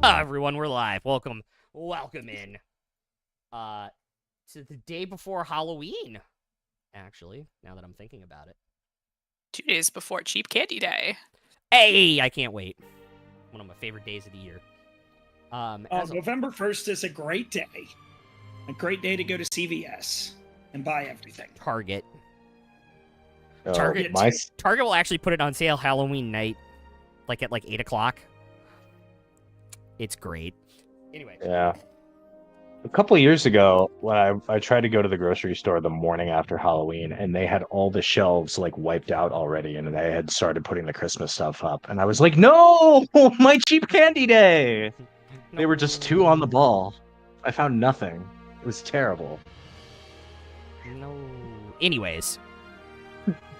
Everyone, we're live. Welcome in. To the day before Halloween. Actually, now that I'm thinking about it. 2 days before Cheap Candy Day. Hey, I can't wait. One of my favorite days of the year. November 1st is a great day. A great day to go to CVS and buy everything. Target. Oh, Target will actually put it on sale Halloween night, at 8 o'clock. It's great. Anyway. Yeah. A couple of years ago, when I tried to go to the grocery store the morning after Halloween, and they had all the shelves wiped out already, and they had started putting the Christmas stuff up, and I was like, "No, my cheap candy day!" No. They were just too on the ball. I found nothing. It was terrible. No. Anyways.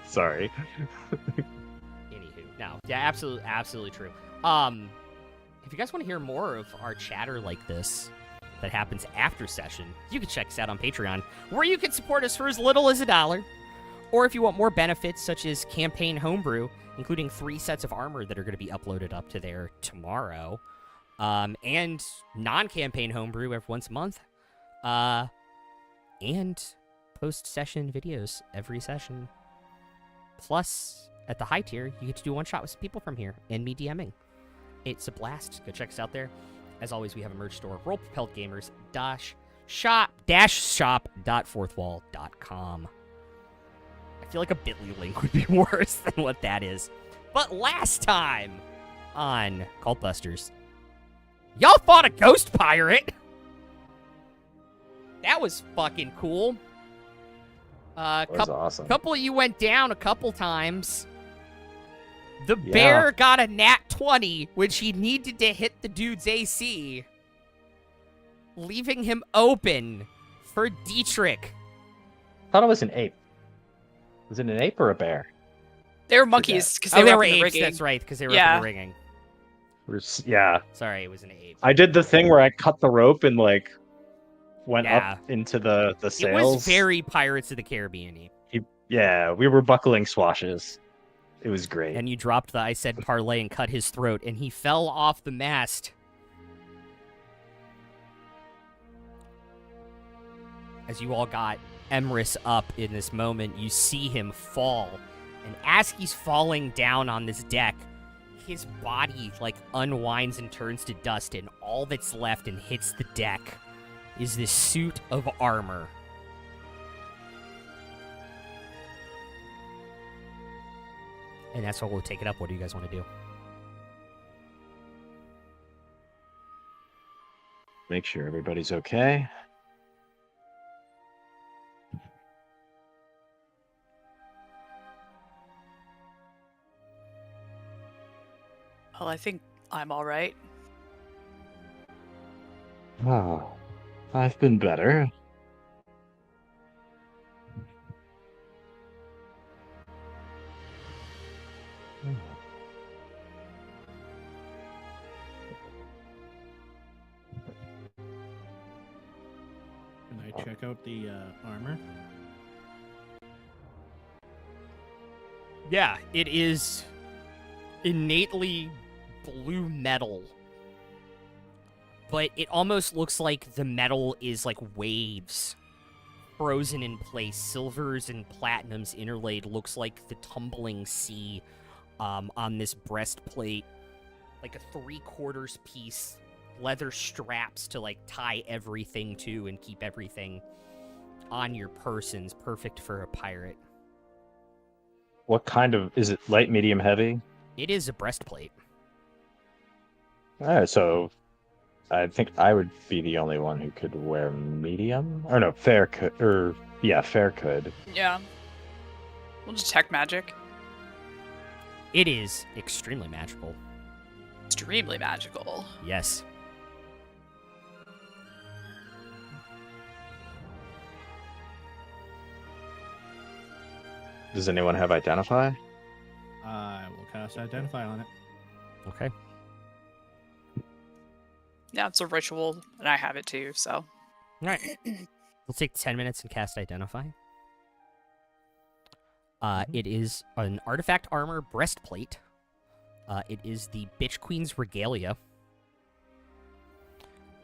Sorry. Anywho, no, yeah, absolutely true. If you guys want to hear more of our chatter like this that happens after session, you can check us out on Patreon, where you can support us for as little as $1. Or if you want more benefits, such as campaign homebrew, including 3 sets of armor that are going to be uploaded up to there tomorrow, and non-campaign homebrew every once a month, and post-session videos every session. Plus, at the high tier, you get to do one shot with some people from here and me DMing. It's a blast. Go check us out there. As always, we have a merch store, rolepropelledgamers-shop.fourthwall.com. I feel like a bit.ly link would be worse than what that is. But last time on Cultbusters, y'all fought a ghost pirate. That was fucking cool. That was awesome. Couple of you went down a couple times. The bear got a nat 20, which he needed to hit the dude's AC, leaving him open for Dietrich. I thought it was an ape. Was it an ape or a bear? They were monkeys because they were up in the apes. rigging. That's right, because they were up in the rigging. Yeah. Sorry, it was an ape. I did the thing where I cut the rope and went up into the sails. It was very Pirates of the Caribbean-y. We were buckling swashes. It was great. And you dropped the I said parlay and cut his throat, and he fell off the mast. As you all got Emrys up in this moment, you see him fall. And as he's falling down on this deck, his body, like, unwinds and turns to dust, and all that's left and hits the deck is this suit of armor. And that's what we'll take it up. What do you guys want to do? Make sure everybody's okay. Well, I think I'm all right. Oh, I've been better. Can I check out the armor? Yeah, it is innately blue metal. But it almost looks like the metal is like waves frozen in place. Silvers and platinums interlaid, looks like the tumbling sea on this breastplate. Like a 3/4 piece. Leather straps to like tie everything to and keep everything on your persons. Perfect for a pirate. What kind of... Is it light, medium, heavy? It is a breastplate. Alright, so... I think I would be the only one who could wear medium? Or no, Fair could... Fair could. Yeah. We'll detect magic. It is extremely magical. Extremely magical. Yes. Does anyone have Identify? I will cast Identify on it. Okay. Yeah, it's a ritual, and I have it too, so. All right. We'll take 10 minutes and cast Identify. It is an artifact armor breastplate. It is the Bitch Queen's Regalia.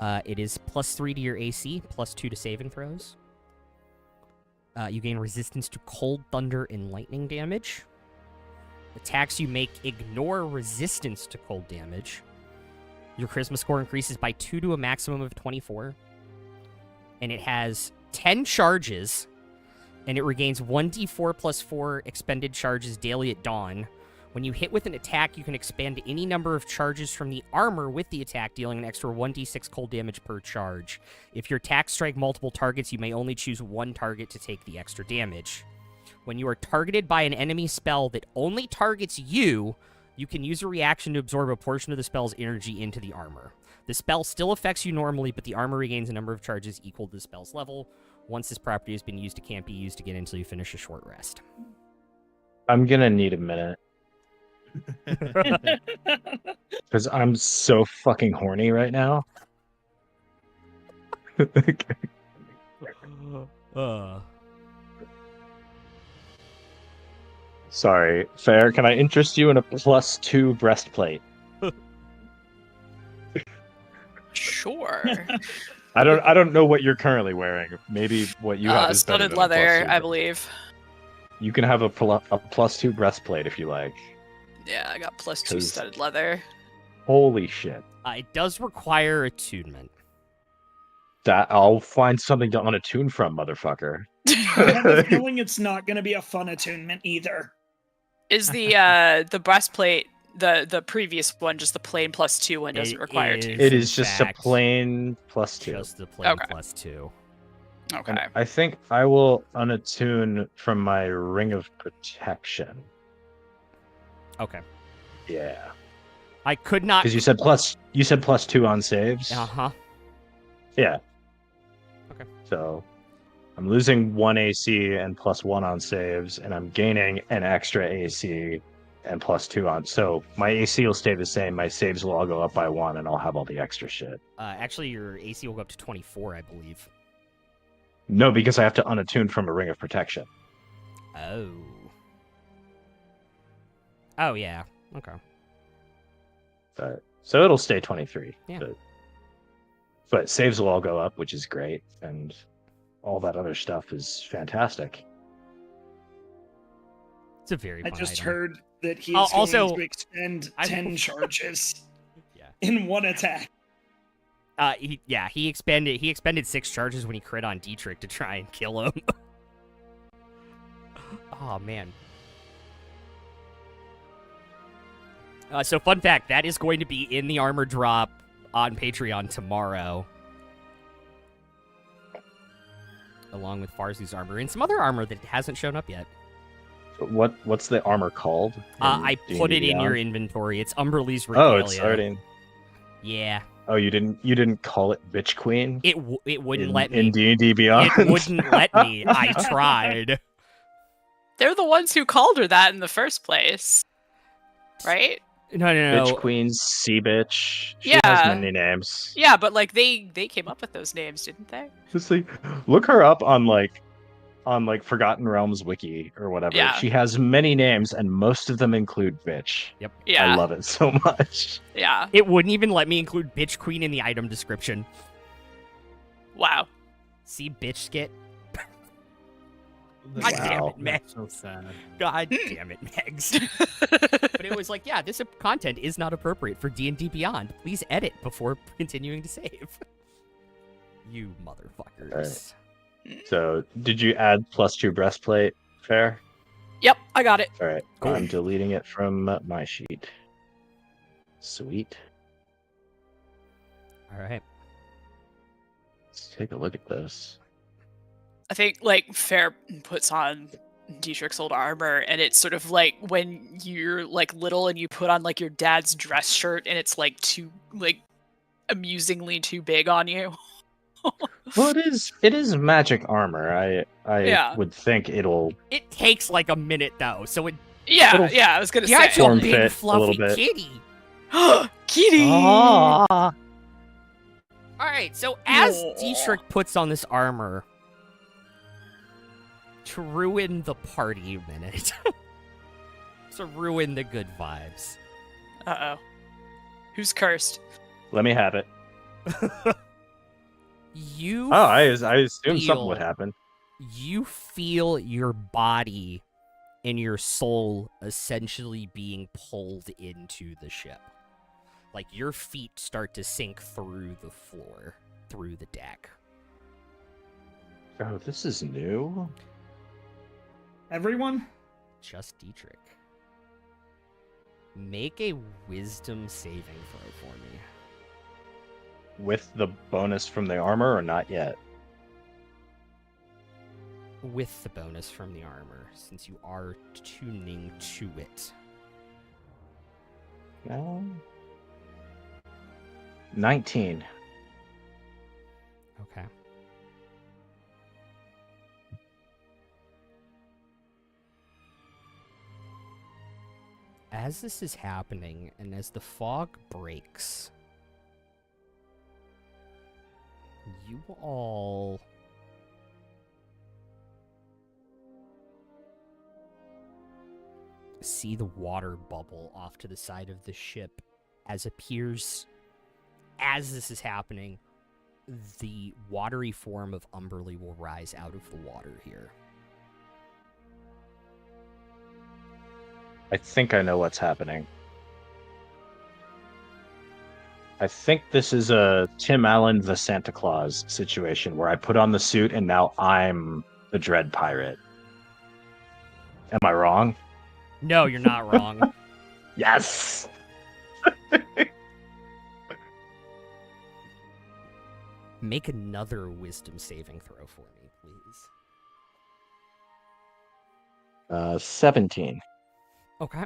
It is +3 to your AC, +2 to saving throws. You gain resistance to cold, thunder, and lightning damage. Attacks you make ignore resistance to cold damage. Your charisma score increases by 2 to a maximum of 24. And it has 10 charges. And it regains 1d4 + 4 expended charges daily at dawn. When you hit with an attack, you can expand any number of charges from the armor with the attack, dealing an extra 1d6 cold damage per charge. If your attacks strike multiple targets, you may only choose one target to take the extra damage. When you are targeted by an enemy spell that only targets you, you can use a reaction to absorb a portion of the spell's energy into the armor. The spell still affects you normally, but the armor regains a number of charges equal to the spell's level. Once this property has been used, it can't be used again until you finish a short rest. I'm gonna need a minute. Because I'm so fucking horny right now. Sorry, Fair, can I interest you in a +2 breastplate? Sure. I don't know what you're currently wearing. Maybe what you have is better studded than a leather, +2, I but believe. You can have a +2 breastplate if you like. Yeah, I got +2 'Cause- studded leather. Holy shit. It does require attunement. I'll find something to unattune from, motherfucker. I have a feeling it's not going to be a fun attunement either. Is the breastplate the previous one just the plain +2 one doesn't require is. two? It is just a fact, plain +2. Just the plain Okay. +2. Okay. And I think I will unattune from my Ring of Protection. Okay. Yeah. I could not. Because you said +2 on saves. Uh-huh. Yeah. Okay. So I'm losing 1 AC and +1 on saves, and I'm gaining an extra AC and +2 on. So my AC will stay the same. My saves will all go up by 1, and I'll have all the extra shit. Actually, your AC will go up to 24, I believe. No, because I have to unattune from a Ring of Protection. Oh. Oh, yeah. Okay. So it'll stay 23. Yeah. But saves will all go up, which is great, and all that other stuff is fantastic. It's a very I fun just item. heard that he I'll is also- going to expend I- 10 charges Yeah. in one attack. He expended 6 charges when he crit on Dietrich to try and kill him. Oh man. So fun fact, that is going to be in the armor drop on Patreon tomorrow. Along with Farzu's armor and some other armor that hasn't shown up yet. What's the armor called? I in put it D&D in your Beyond? inventory. It's Umberlee's Regalia. Oh, it's already. Yeah. Oh, you didn't call it Bitch Queen? It wouldn't in, let me. in D&D Beyond. It wouldn't let me. I tried. They're the ones who called her that in the first place, right? No. Bitch Queen, Sea Bitch. She Yeah. has many names. Yeah, but like they came up with those names, didn't they? Just like, look her up on Forgotten Realms wiki or whatever. Yeah. She has many names, and most of them include bitch. Yeah. I love it so much. Yeah. It wouldn't even let me include bitch queen in the item description. Wow. See bitch skit? That's God damn it, man. so sad. God damn it, Megs. But it was like, yeah, this content is not appropriate for D&D Beyond. Please edit before continuing to save. You motherfuckers. So, did you add +2 breastplate? Fair. Yep, I got it. All right. Cool. I'm deleting it from my sheet. Sweet. All right. Let's take a look at this. I think like Fair puts on Dietrich's old armor, and it's sort of like when you're like little and you put on like your dad's dress shirt, and it's like too like amusingly too big on you. Well, it is magic armor. I Yeah. would think it'll It takes like a minute though, so it. Yeah, Little- yeah, I was gonna Yeah, say. it's a Form big fit a fluffy little bit. kitty. Kitty. Ah. All right, so as Aw. Dietrich puts on this armor to ruin the party a minute, to ruin the good vibes. Uh oh. Who's cursed? Let me have it. You Oh, I assumed feel- something would happen. you feel your body and your soul essentially being pulled into the ship. Like your feet start to sink through the floor, through the deck. Oh, this is new. Everyone? Just Dietrich. Make a wisdom saving throw for me. With the bonus from the armor or not yet? With the bonus from the armor, since you are tuning to it. No. 19. Okay. As this is happening, and as the fog breaks, you all see the water bubble off to the side of the ship as this is happening, the watery form of Umberlee will rise out of the water here. I think I know what's happening. I think this is a Tim Allen the Santa Claus situation where I put on the suit and now I'm the Dread Pirate. Am I wrong? No, you're not wrong. Yes! Make another wisdom saving throw for me, please. 17. Okay.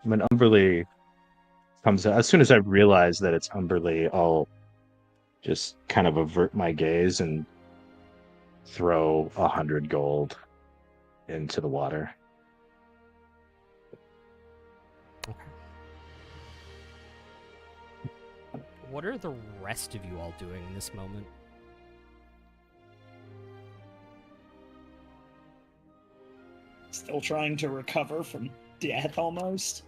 When Umberlee comes out, as soon as I realize that it's Umberlee, I'll just kind of avert my gaze and throw 100 gold into the water. What are the rest of you all doing in this moment? Still trying to recover from death almost.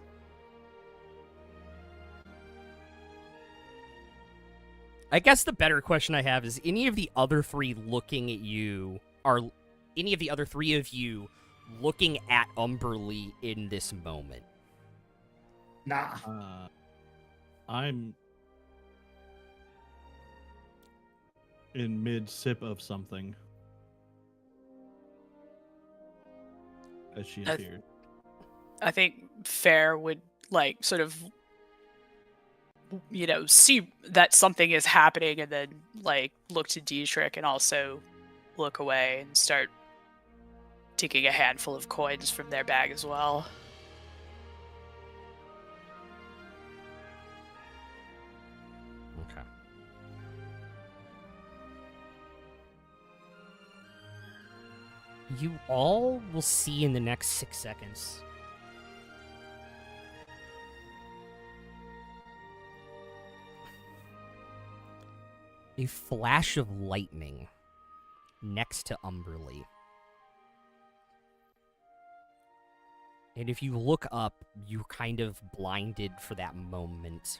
I guess the better question I have is, any of the other three looking at you, are any of the other three of you looking at Umberly in this moment? Nah. I'm in mid-sip of something as she appeared. I think Fair would, like, sort of, see that something is happening and then, like, look to Dietrich and also look away and start taking a handful of coins from their bag as well. Okay. You all will see in the next 6 seconds a flash of lightning next to Umberly. And if you look up, you're kind of blinded for that moment.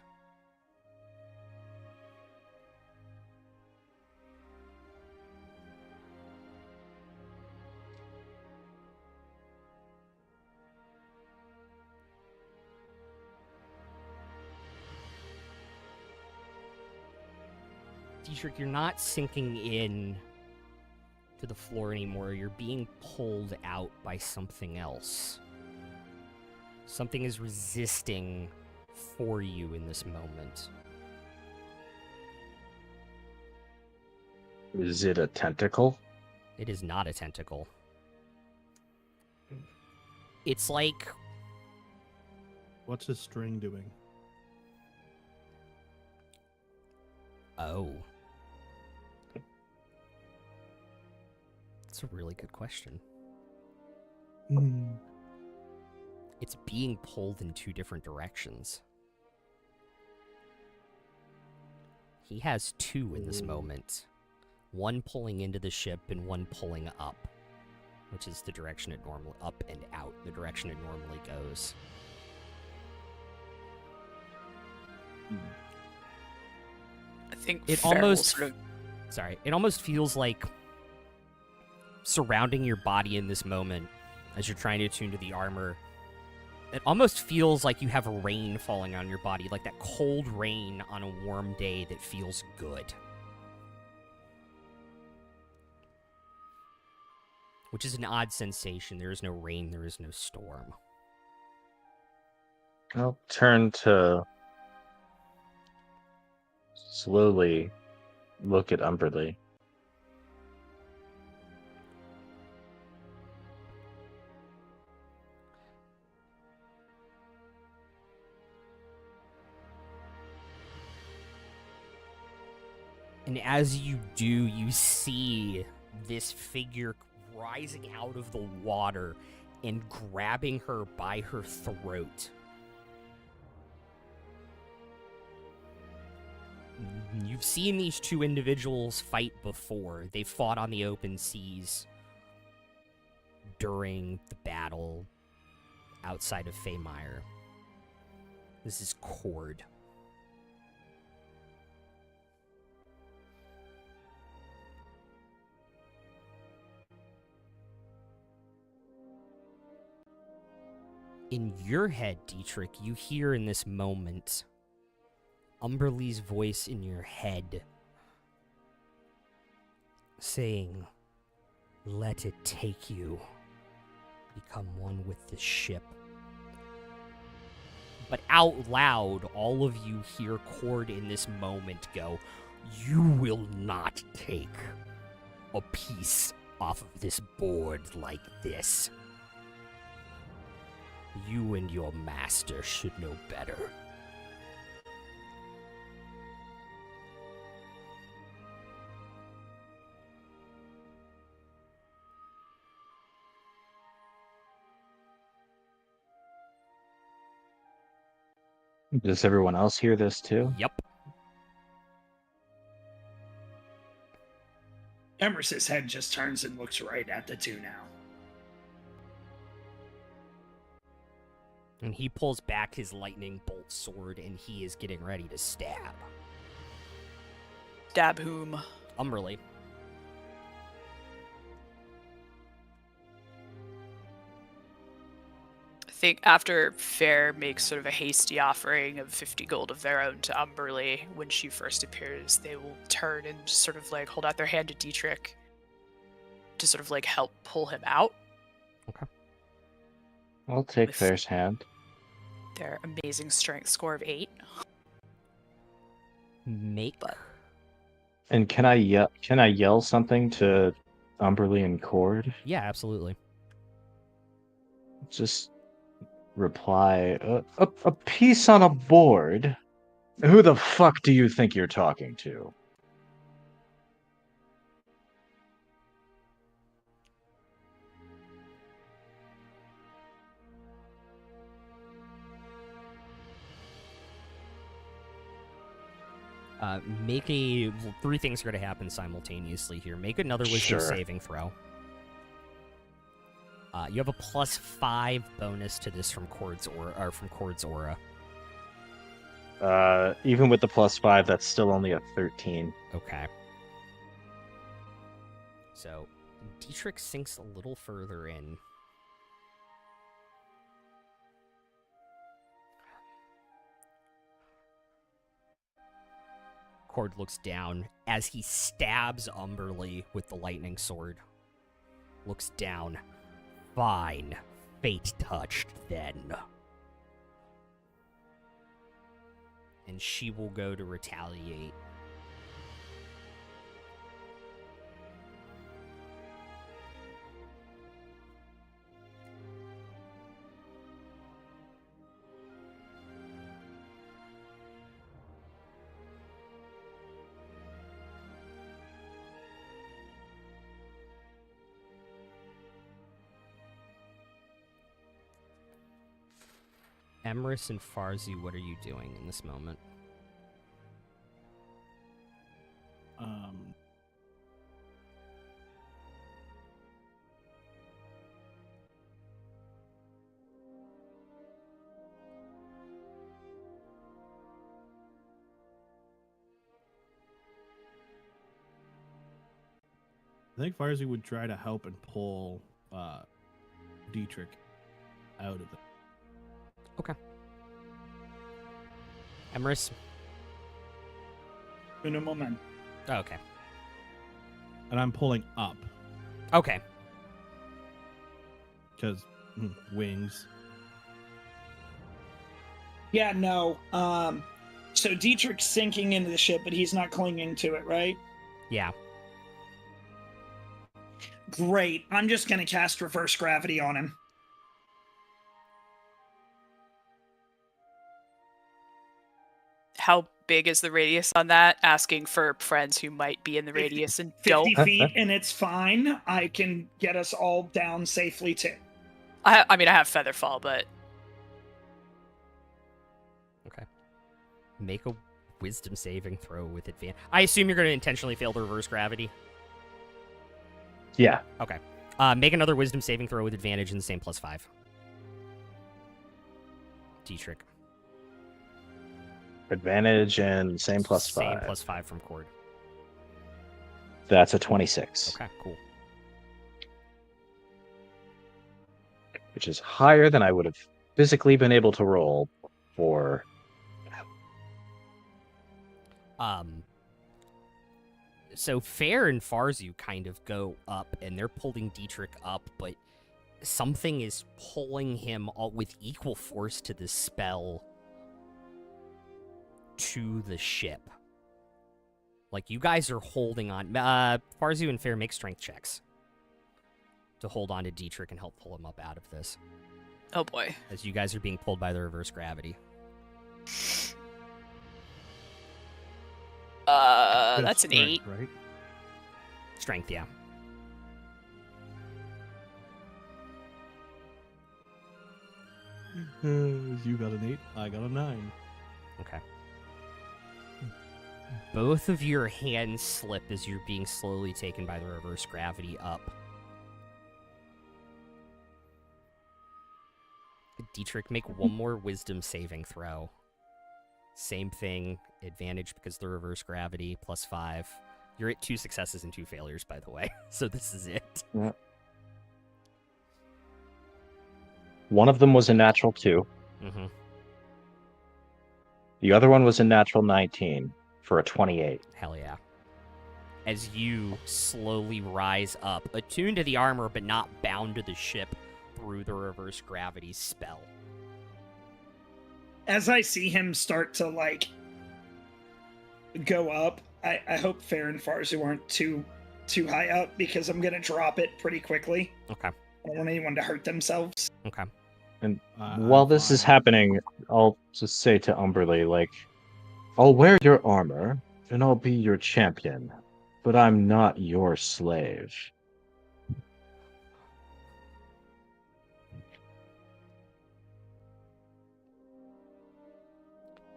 Dietrich, you're not sinking in to the floor anymore. You're being pulled out by something else. Something is resisting for you in this moment. Is it a tentacle? It is not a tentacle. It's like... What's his string doing? Oh. That's a really good question. It's being pulled in two different directions. He has two in this moment. One pulling into the ship and one pulling up, which is the direction it normally, up and out, the direction it normally goes. I think It Fair will almost, sort of... sorry, it almost feels like surrounding your body in this moment as you're trying to attune to the armor. It almost feels like you have rain falling on your body, like that cold rain on a warm day that feels good. Which is an odd sensation. There is no rain, there is no storm. I'll turn to slowly look at Umberly. And as you do, you see this figure rising out of the water and grabbing her by her throat. You've seen these two individuals fight before. They fought on the open seas during the battle outside of Feymire. This is Cord. In your head, Dietrich, you hear in this moment Umberly's voice in your head saying, "Let it take you. Become one with the ship." But out loud, all of you hear Cord in this moment go, "You will not take a piece off of this board like this. You and your master should know better." Does everyone else hear this too? Yep. Emerson's head just turns and looks right at the two now. And he pulls back his lightning bolt sword, and he is getting ready to stab. Dab whom? Umberly. I think after Fair makes sort of a hasty offering of 50 gold of their own to Umberly when she first appears, they will turn and sort of like hold out their hand to Dietrich to sort of like help pull him out. Okay. I'll take With- Fair's hand. Their amazing strength score of 8. Make. And can I yell something to Umberly and Cord? Yeah, absolutely. Just reply, a piece on a board? Who the fuck do you think you're talking to? Make a... 3 things are going to happen simultaneously here. Make another wisdom Sure. saving throw. You have a +5 bonus to this from Cord's aura. Even with the +5, that's still only a 13. Okay. So, Dietrich sinks a little further in. Cord looks down as he stabs Umberly with the lightning sword. Looks down. Fine. Fate touched then. And she will go to retaliate. Emrys and Farzi, what are you doing in this moment? I think Farzi would try to help and pull Dietrich out of it. Okay. Emrys? In a moment. Oh, okay. And I'm pulling up Okay. because wings. Yeah, no. So Dietrich's sinking into the ship, but he's not clinging to it, right? Yeah. Great. I'm just gonna cast reverse gravity on him. How big is the radius on that? Asking for friends who might be in the radius and 50 don't. feet, and it's fine. I can get us all down safely, too. I mean, I have Featherfall, but Okay. Make a wisdom saving throw with advantage. I assume you're going to intentionally fail the reverse gravity. Yeah. Okay. Make another wisdom saving throw with advantage in the same +5. Dietrich. Advantage and same +5. Same +5 from Cord. That's a 26. Okay, cool. Which is higher than I would have physically been able to roll for. So Fair and Farzu kind of go up, and they're pulling Dietrich up, but something is pulling him all with equal force to this spell to the ship. Like, you guys are holding on. Farzu and Fair make strength checks to hold on to Dietrich and help pull him up out of this, oh boy. as you guys are being pulled by the reverse gravity. That's an 8. Right? Strength, yeah. You got an 8, I got a 9. Okay. Both of your hands slip as you're being slowly taken by the reverse gravity up. Dietrich, make one more wisdom saving throw. Same thing. Advantage because the reverse gravity, +5. You're at 2 successes and 2 failures, by the way. So this is it. Yeah. One of them was a natural 2. Mm-hmm. The other one was a natural 19 for a 28. Hell yeah. As you slowly rise up, attuned to the armor but not bound to the ship through the reverse gravity spell. As I see him start to, like, go up, I hope Fair and Farzu aren't too high up, because I'm going to drop it pretty quickly. Okay. I don't want anyone to hurt themselves. Okay. And while this is happening, I'll just say to Umberly, like, I'll wear your armor, and I'll be your champion, but I'm not your slave.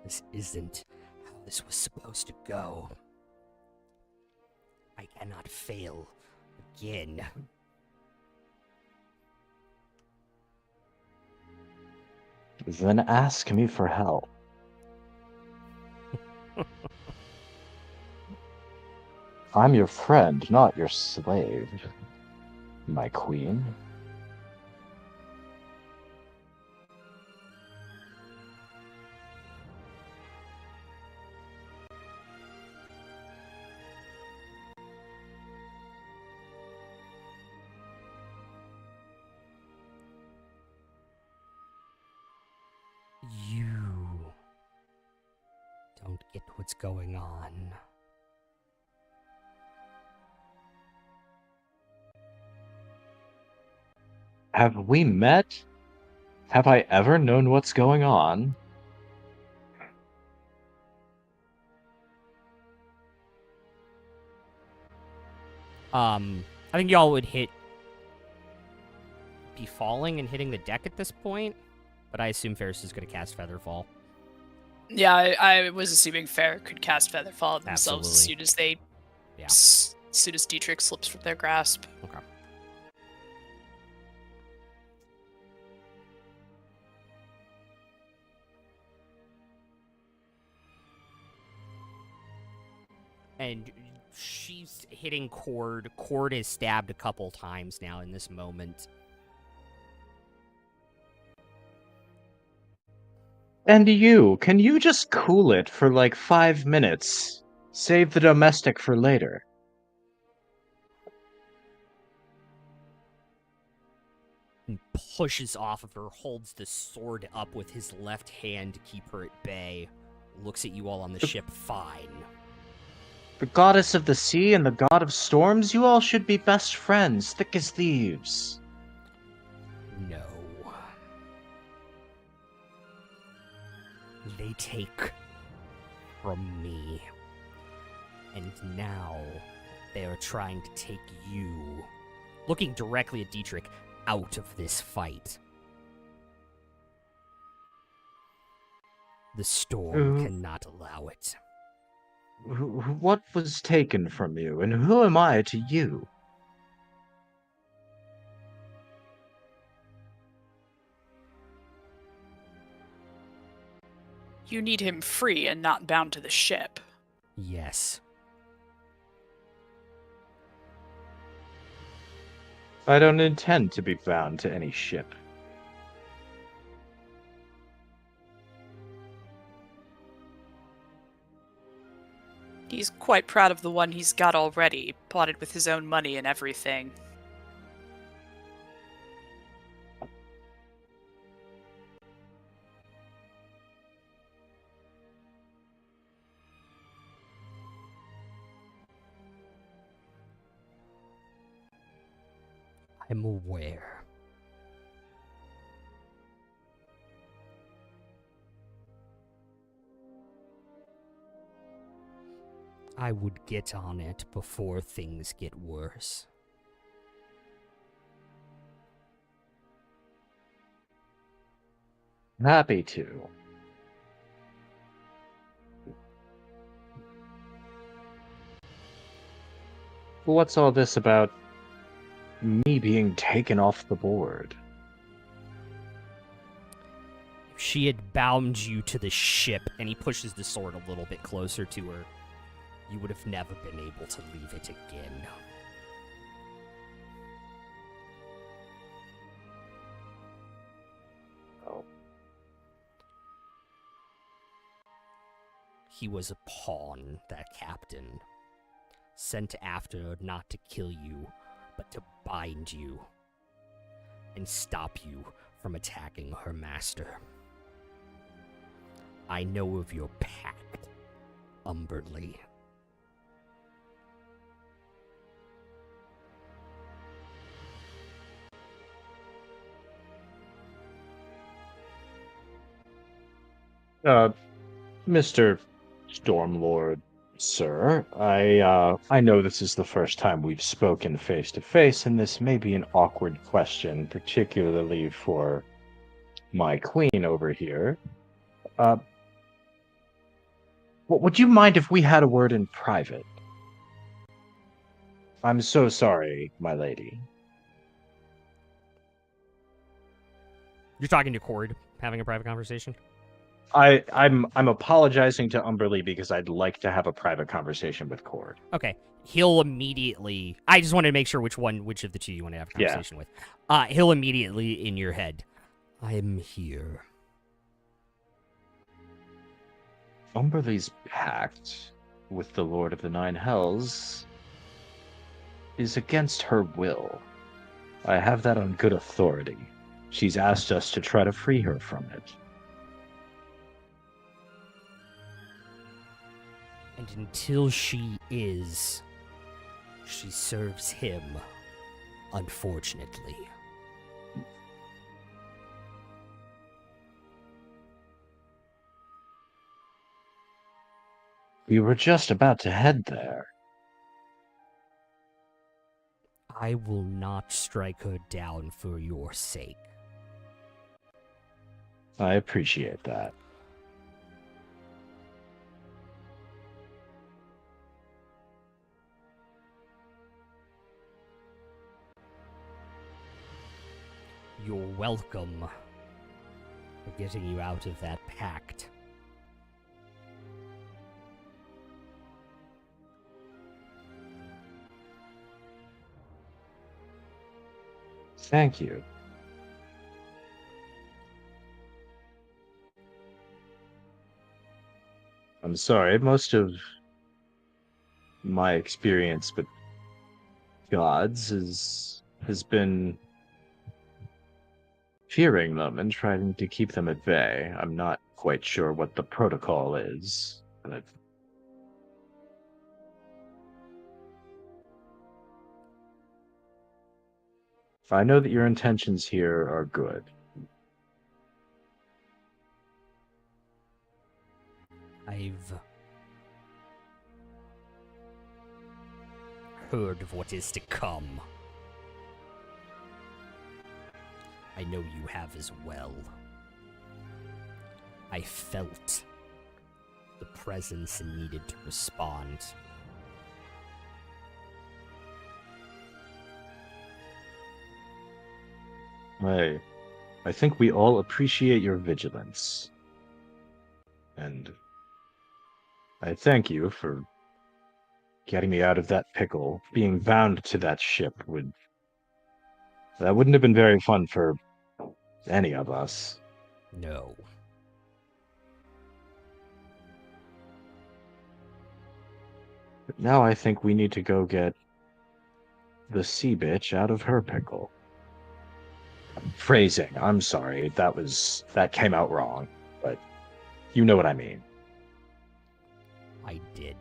This isn't how this was supposed to go. I cannot fail again. Then ask me for help. I'm your friend, not your slave, my queen. You don't get what's going on. Have we met? Have I ever known what's going on? I think y'all would be falling and hitting the deck at this point, but I assume Ferris is going to cast Featherfall. Yeah, I was assuming Fair could cast Featherfall themselves as soon as they, as soon as Dietrich slips from their grasp. Okay. And she's hitting Cord. Cord is stabbed a couple times now in this moment. And you, can you just cool it for like 5 minutes? Save the domestic for later. And pushes off of her, holds the sword up with his left hand to keep her at bay. Looks at you all on the ship, fine. The goddess of the sea and the god of storms, you all should be best friends, thick as thieves. No. They take from me. And now they are trying to take you, looking directly at Dietrich, out of this fight. The storm cannot allow it. What was taken from you, and who am I to you? You need him free and not bound to the ship. Yes. I don't intend to be bound to any ship. He's quite proud of the one he's got already, bought it with his own money and everything. I'm aware. I would get on it before things get worse. Happy to. What's all this about me being taken off the board? You she had bound you to the ship, and he pushes the sword a little bit closer to her, you would have never been able to leave it again. Oh. He was a pawn, that captain, sent after her not to kill you, but to bind you and stop you from attacking her master. I know of your pact, Umberly. Mr. Stormlord, sir, I know this is the first time we've spoken face to face, and this may be an awkward question, particularly for my queen over here. Would you mind if we had a word in private? I'm so sorry, my lady. You're talking to Cord, having a private conversation? I'm apologizing to Umberly because I'd like to have a private conversation with Cord. Okay. He'll immediately... I just wanted to make sure which of the two you want to have a conversation with. He'll immediately, in your head, I'm here. Umberly's pact with the Lord of the Nine Hells is against her will. I have that on good authority. She's asked us to try to free her from it. And until she is, she serves him, unfortunately. We were just about to head there. I will not strike her down for your sake. I appreciate that. You're welcome for getting you out of that pact. Thank you. I'm sorry, most of my experience with gods has been fearing them and trying to keep them at bay. I'm not quite sure what the protocol is, but I know that your intentions here are good. I've heard of what is to come. I know you have as well. I felt the presence and needed to respond. I think we all appreciate your vigilance. And I thank you for getting me out of that pickle. Being bound to that ship wouldn't have been very fun for any of us. No. But now I think we need to go get the sea bitch out of her pickle. Phrasing, I'm sorry, that came out wrong, but you know what I mean. I did.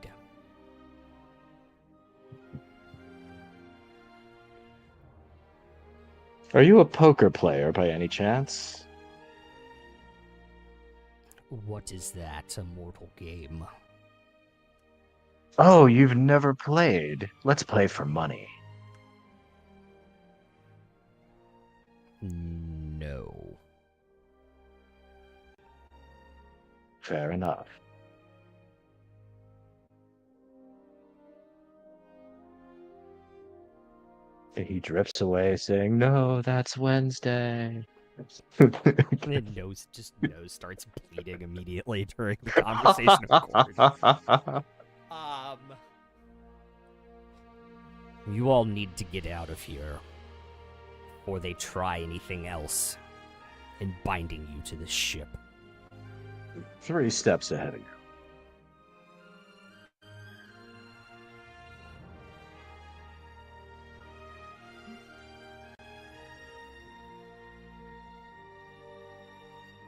Are you a poker player by any chance? What is that? A mortal game? Oh, you've never played. Let's play for money. No. Fair enough. And he drifts away saying, "No, that's Wednesday." And then nose starts bleeding immediately during the conversation, of course. You all need to get out of here, or they try anything else in binding you to this ship. 3 steps ahead of you.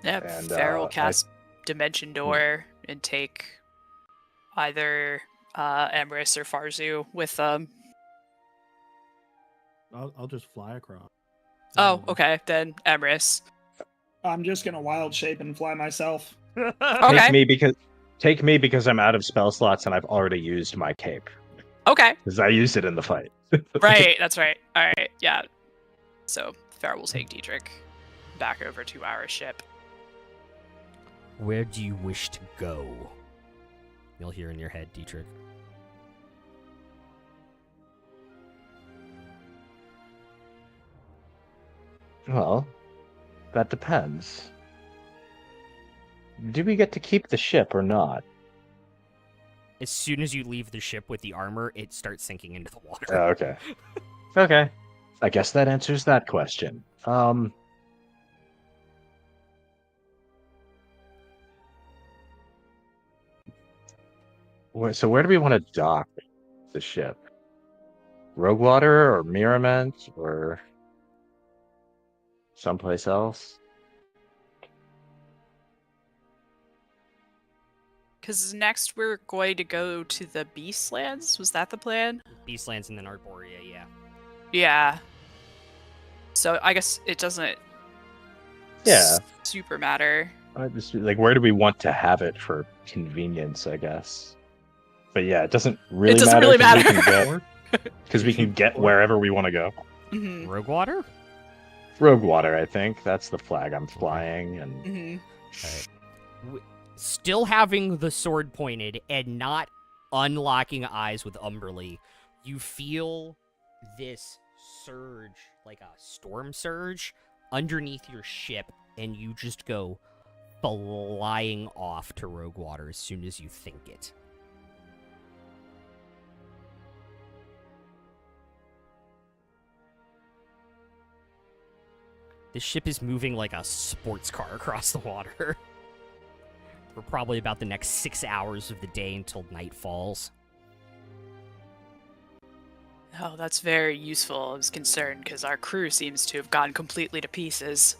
Yeah, And, Farrell will I- cast Dimension Door and take either Emrys or Farzu with them. I'll just fly across. Oh, okay, then Emrys. I'm just gonna wild shape and fly myself. Okay. Take me because I'm out of spell slots and I've already used my cape. Okay. Because I used it in the fight. Right, that's right. Alright, yeah. So Farrell will take Dietrich back over to our ship. Where do you wish to go? You'll hear in your head, Dietrich. Well, that depends. Do we get to keep the ship or not? As soon as you leave the ship with the armor, it starts sinking into the water. Oh, okay. Okay. I guess that answers that question. So where do we want to dock the ship? Roguewater or Mirament or someplace else? Because next we're going to go to the Beastlands. Was that the plan? Beastlands and then Arborea, yeah. Yeah. So I guess it doesn't Yeah. super matter. Like, where do we want to have it for convenience, I guess? But yeah, it doesn't really It doesn't matter. really matter. Because we can get wherever we want to go. Mm-hmm. Roguewater? Roguewater, I think. That's the flag I'm flying. And Mm-hmm. Alright. Still having the sword pointed and not unlocking eyes with Umberly, you feel this surge, like a storm surge, underneath your ship, and you just go flying off to Roguewater as soon as you think it. This ship is moving like a sports car across the water. For probably about the next 6 hours of the day until night falls. Oh, that's very useful. I was concerned because our crew seems to have gone completely to pieces.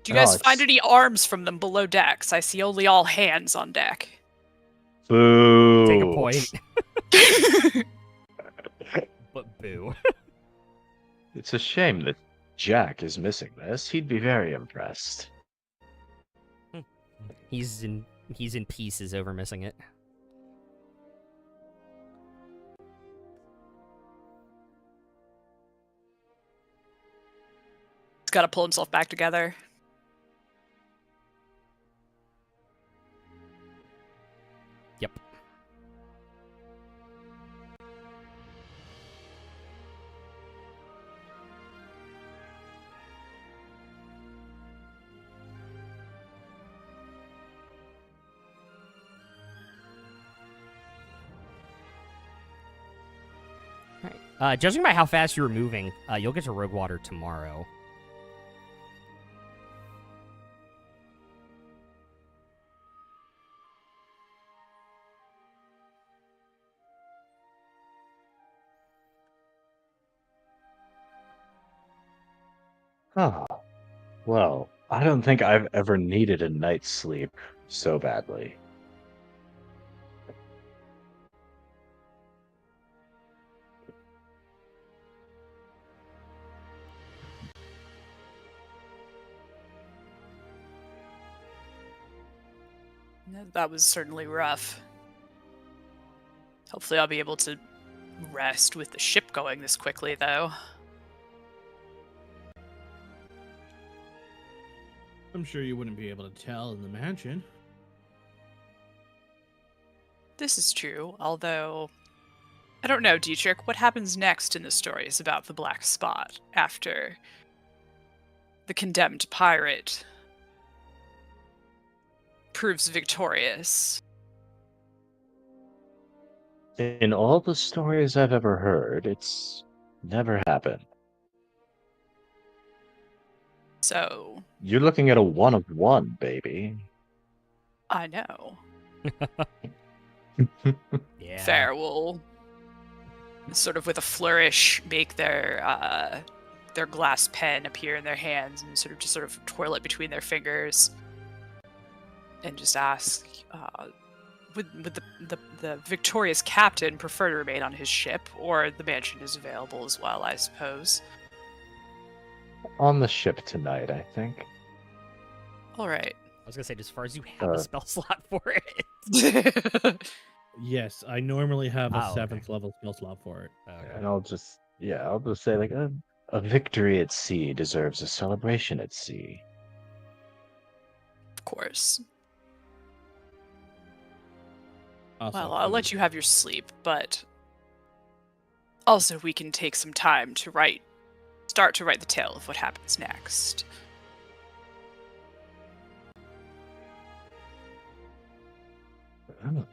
Do you guys find any arms from them below decks? I see only all hands on deck. boo. Take a point. But boo. It's a shame that Jack is missing this. He'd be very impressed. He's in pieces over missing it. He's got to pull himself back together. Yep. Judging by how fast you were moving, you'll get to Roguewater tomorrow. Oh, well, I don't think I've ever needed a night's sleep so badly. That was certainly rough. Hopefully I'll be able to rest with the ship going this quickly, though. I'm sure you wouldn't be able to tell in the mansion. This is true, although I don't know, Dietrich. What happens next in the stories about the Black Spot after the condemned pirate proves victorious? In all the stories I've ever heard, it's never happened. So, You're looking at a 1 of 1, baby. I know. Yeah. Fair will sort of with a flourish make their glass pen appear in their hands and sort of twirl it between their fingers and just ask, would the victorious captain prefer to remain on his ship, or the mansion is available as well, I suppose? On the ship tonight, I think. All right. I was gonna say, as far as you have a spell slot for it. Yes, I normally have a Oh, okay. 7th level spell slot for it. Okay. And I'll just say like a victory at sea deserves a celebration at sea. Of course. Also, Well, I'll let you have your sleep, but also we can take some time to start to write the tale of what happens next. Oh.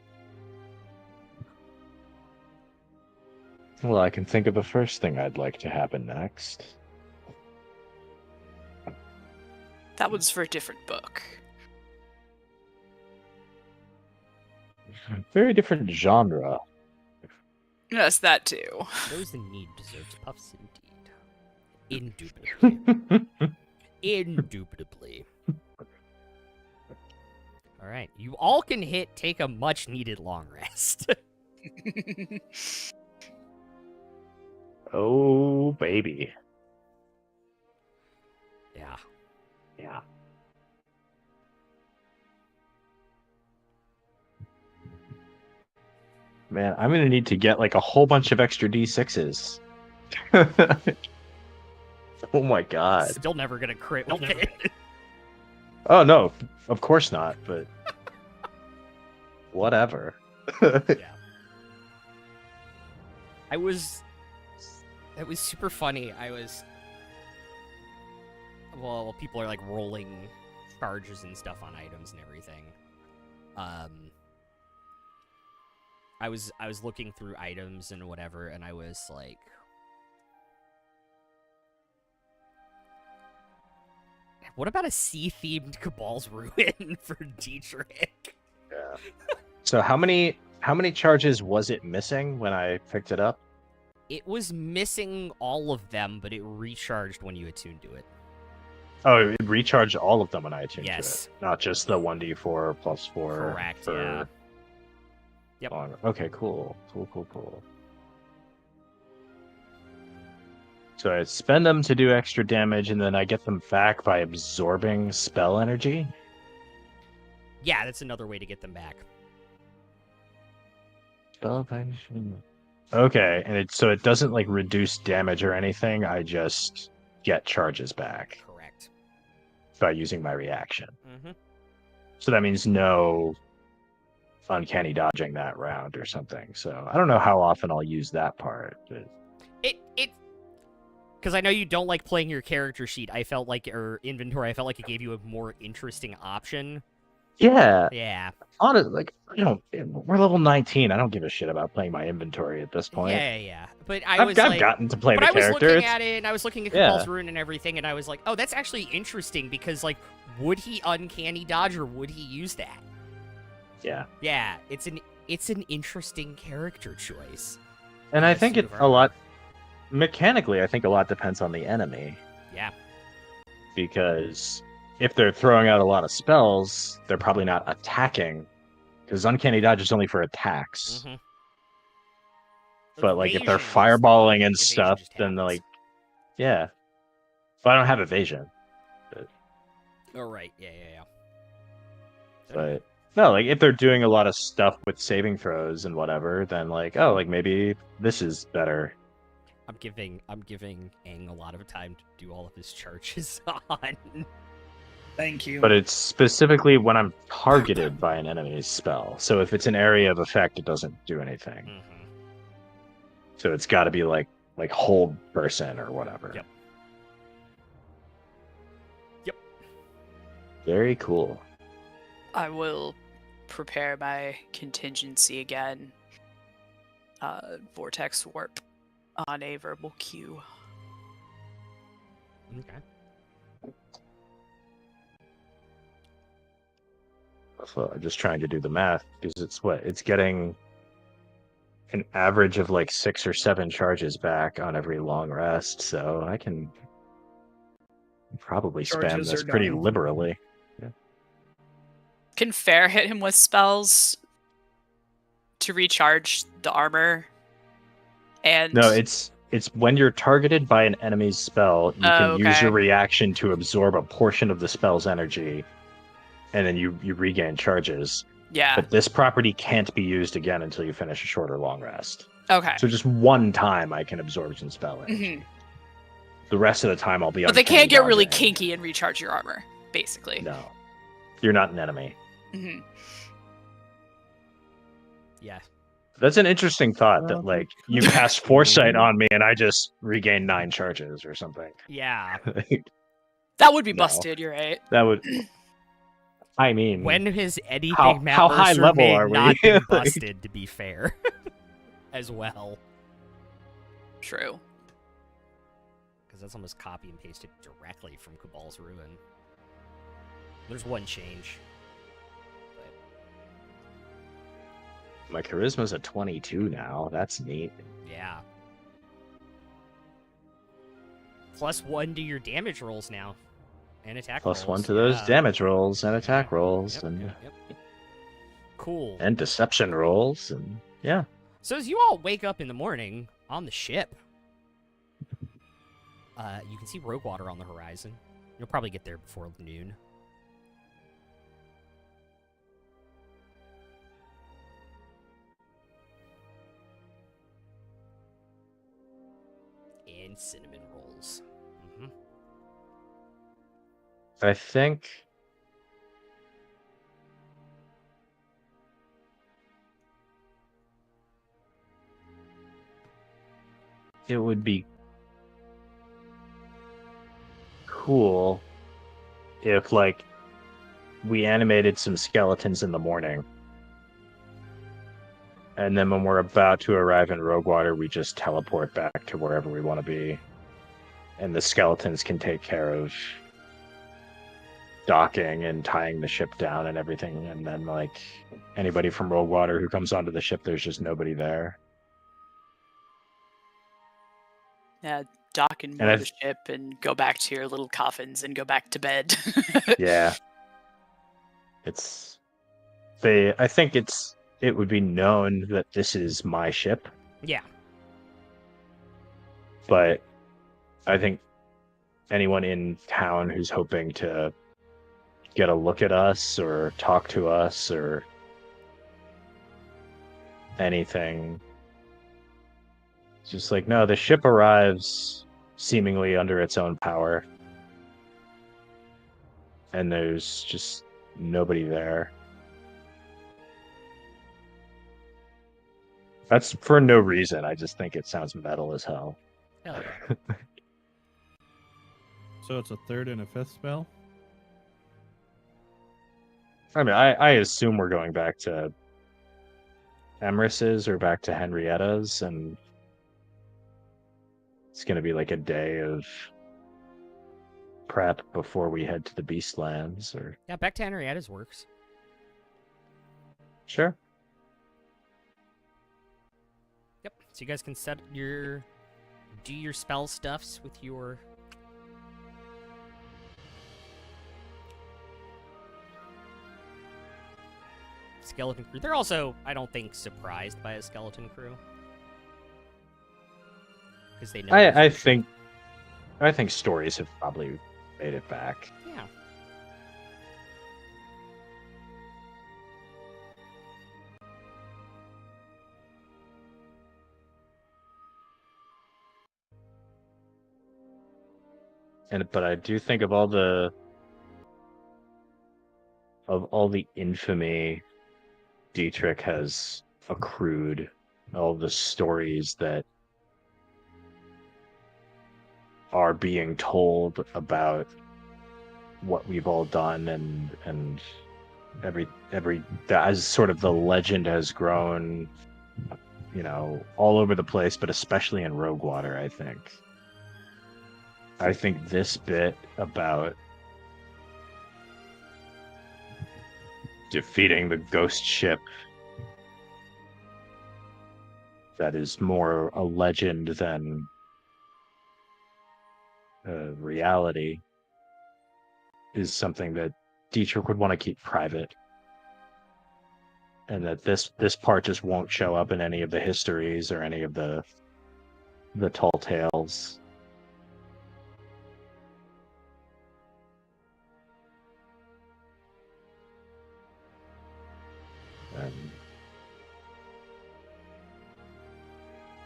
Well, I can think of the first thing I'd like to happen next. That was for a different book. Very different genre. Yes, that too. Those in need deserves puffs indeed. Indubitably. Indubitably. All right, you all can take a much needed long rest. Oh, baby. Yeah. Yeah. Man, I'm gonna need to get like a whole bunch of extra D6s. Oh my god. Still never gonna crit with it. Oh no, of course not, but whatever. Yeah. That was super funny. Well, people are like rolling charges and stuff on items and everything. I was looking through items and whatever, and I was like, what about a sea-themed Cabal's Ruin for Dietrich? Yeah. So how many charges was it missing when I picked it up? It was missing all of them, but it recharged when you attuned to it. Oh, it recharged all of them when I attuned Yes. to it. Not just the 1d4 plus 4. Correct, for yeah. Yep. longer. Okay, cool. Cool. So I spend them to do extra damage, and then I get them back by absorbing spell energy? Yeah, that's another way to get them back. Spell action. Okay, and so it doesn't like reduce damage or anything, I just get charges back Correct. by using my reaction. Mm-hmm. So that means no uncanny dodging that round or something. So I don't know how often I'll use that part. But... It because I know you don't like playing your character sheet. I felt like, or inventory, I felt like it gave you a more interesting option. Yeah, Yeah. honestly, like, we're level 19. I don't give a shit about playing my inventory at this point. Yeah. But I've gotten to play the I was character. looking at it, and I was looking at Yeah. Cabal's Ruin and everything, and I was like, oh, that's actually interesting, because, like, would he uncanny dodge, or would he use that? Yeah. Yeah, it's an interesting character choice. And I Yes, think you it are a lot mechanically, I think a lot depends on the enemy. Yeah. Because if they're throwing out a lot of spells, they're probably not attacking. Because uncanny dodge is only for attacks. Mm-hmm. But like if they're fireballing and stuff, then happens. like, yeah. But I don't have evasion. Oh, right. Yeah. But no, like if they're doing a lot of stuff with saving throws and whatever, then like, oh, like maybe this is better. I'm giving Aang a lot of time to do all of his charges on. Thank you. But it's specifically when I'm targeted by an enemy's spell. So if it's an area of effect, it doesn't do anything. Mm-hmm. So it's got to be like hold person or whatever. Yep. Yep. Very cool. I will prepare my contingency again. Vortex warp on a verbal cue. Okay. So I'm just trying to do the math because it's getting an average of like 6 or 7 charges back on every long rest, so I can probably spam Charges this are pretty done. liberally. Can Fair hit him with spells to recharge the armor? And No, it's when you're targeted by an enemy's spell, you can use your okay. reaction to absorb a portion of the spell's energy, and then you regain charges. Yeah. But this property can't be used again until you finish a short or long rest. Okay. So just one time I can absorb some spell energy. Mhm. The rest of the time I'll be But they uncanny can't get really dodging. kinky and recharge your armor, basically. No. You're not an enemy. hmm Yeah. That's an interesting thought that like you cast foresight on me and I just regain 9 charges or something. Yeah. That would be No. busted, you're right. That would I mean When has anything how Matt high Mercer level made are we? not been busted, to be fair, as well? True. Because that's almost copy and pasted directly from Cabal's Ruin. There's one change. But my charisma's a 22 now. That's neat. yeah. +1 to your damage rolls now. And attack rolls. +1 to those Yeah. damage rolls and attack Yeah. rolls Yep, and yep. Cool. and deception rolls and yeah. So as you all wake up in the morning on the ship, you can see Roguewater on the horizon. You'll probably get there before noon. And cinnamon rolls. Mm-hmm. I think it would be cool if like we animated some skeletons in the morning. And then when we're about to arrive in Roguewater, we just teleport back to wherever we want to be. And the skeletons can take care of docking and tying the ship down and everything. And then, like, anybody from Roguewater who comes onto the ship, there's just nobody there. Yeah, dock and And moor the ship and go back to your little coffins and go back to bed. Yeah. I think it would be known that this is my ship, Yeah. but I think anyone in town who's hoping to get a look at us or talk to us or anything, it's just like, no, the ship arrives seemingly under its own power, and there's just nobody there. That's for no reason. I just think it sounds metal as hell. Hell yeah. So it's a 3rd and a 5th spell? I mean, I assume we're going back to Emrys's or back to Henrietta's, and it's going to be like a day of prep before we head to the Beastlands. Or Yeah, back to Henrietta's works. sure. Yep. So you guys can do your spell stuffs with your skeleton crew. They're also, I don't think, surprised by a skeleton crew. Because they know. I think stories have probably made it back. Yeah. But I do think of all the infamy Dietrich has accrued, all the stories that are being told about what we've all done, and every as sort of the legend has grown, all over the place, but especially in Roguewater, I think this bit about defeating the ghost ship that is more a legend than a reality is something that Dietrich would want to keep private, and that this part just won't show up in any of the histories or any of the tall tales. And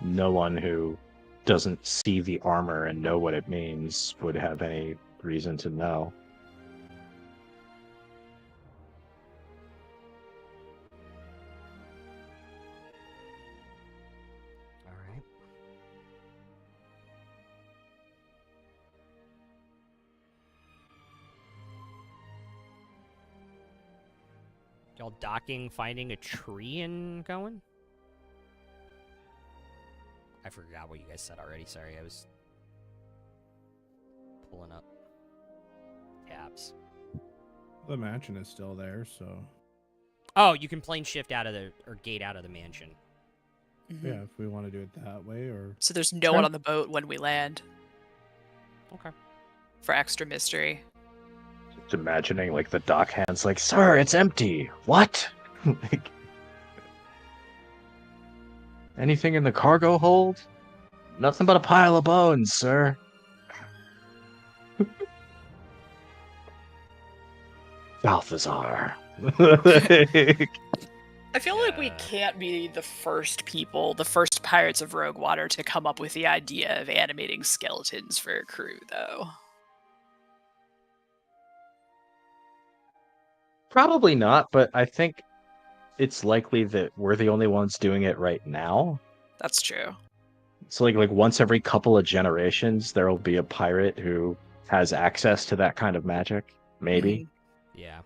no one who doesn't see the armor and know what it means would have any reason to know. All right. Y'all docking, finding a tree and going? I forgot what you guys said already. Sorry, I was pulling up tabs. The mansion is still there, so Oh, you can plane shift out of or gate out of the mansion. yeah, if we want to do it that way, or So there's no one on the boat when we land Okay. for extra mystery. Just imagining like the dock hands like, "Sir, it's empty." What? Like, anything in the cargo hold? Nothing but a pile of bones, sir. Balthazar. I feel like we can't be the first pirates of Roguewater to come up with the idea of animating skeletons for a crew, though. Probably not, but I think it's likely that we're the only ones doing it right now. That's true. So like once every couple of generations, there will be a pirate who has access to that kind of magic. Maybe. Yeah.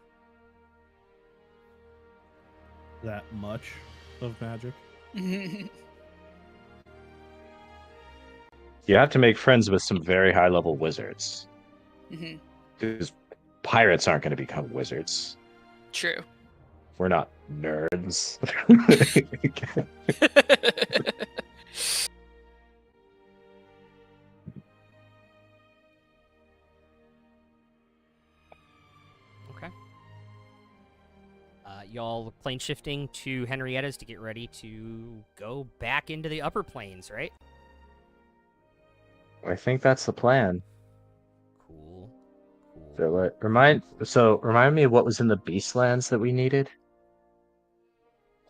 that much of magic. Mhm. You have to make friends with some very high level wizards. Mhm. Because pirates aren't going to become wizards. True. We're not nerds. Okay. Y'all plane shifting to Henrietta's to get ready to go back into the upper planes, right? I think that's the plan. Cool. So remind me of what was in the Beastlands that we needed.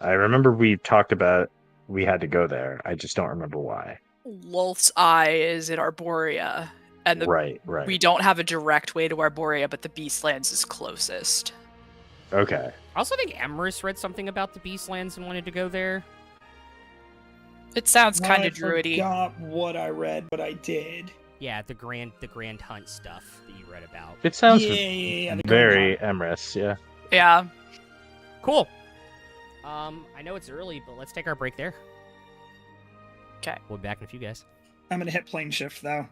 I remember we talked about we had to go there. I just don't remember why. Lolth's Eye is in Arborea, and Right. we don't have a direct way to Arborea, but the Beastlands is closest. Okay. I also think Emrys read something about the Beastlands and wanted to go there. It sounds kind I of druidy. forgot what I read, but I did. Yeah, the grand hunt stuff that you read about. It sounds Yeah, the very Grand Emrys, yeah. Yeah. Cool. I know it's early, but let's take our break there. Okay. We'll be back in a few, guys. I'm gonna hit plane shift though.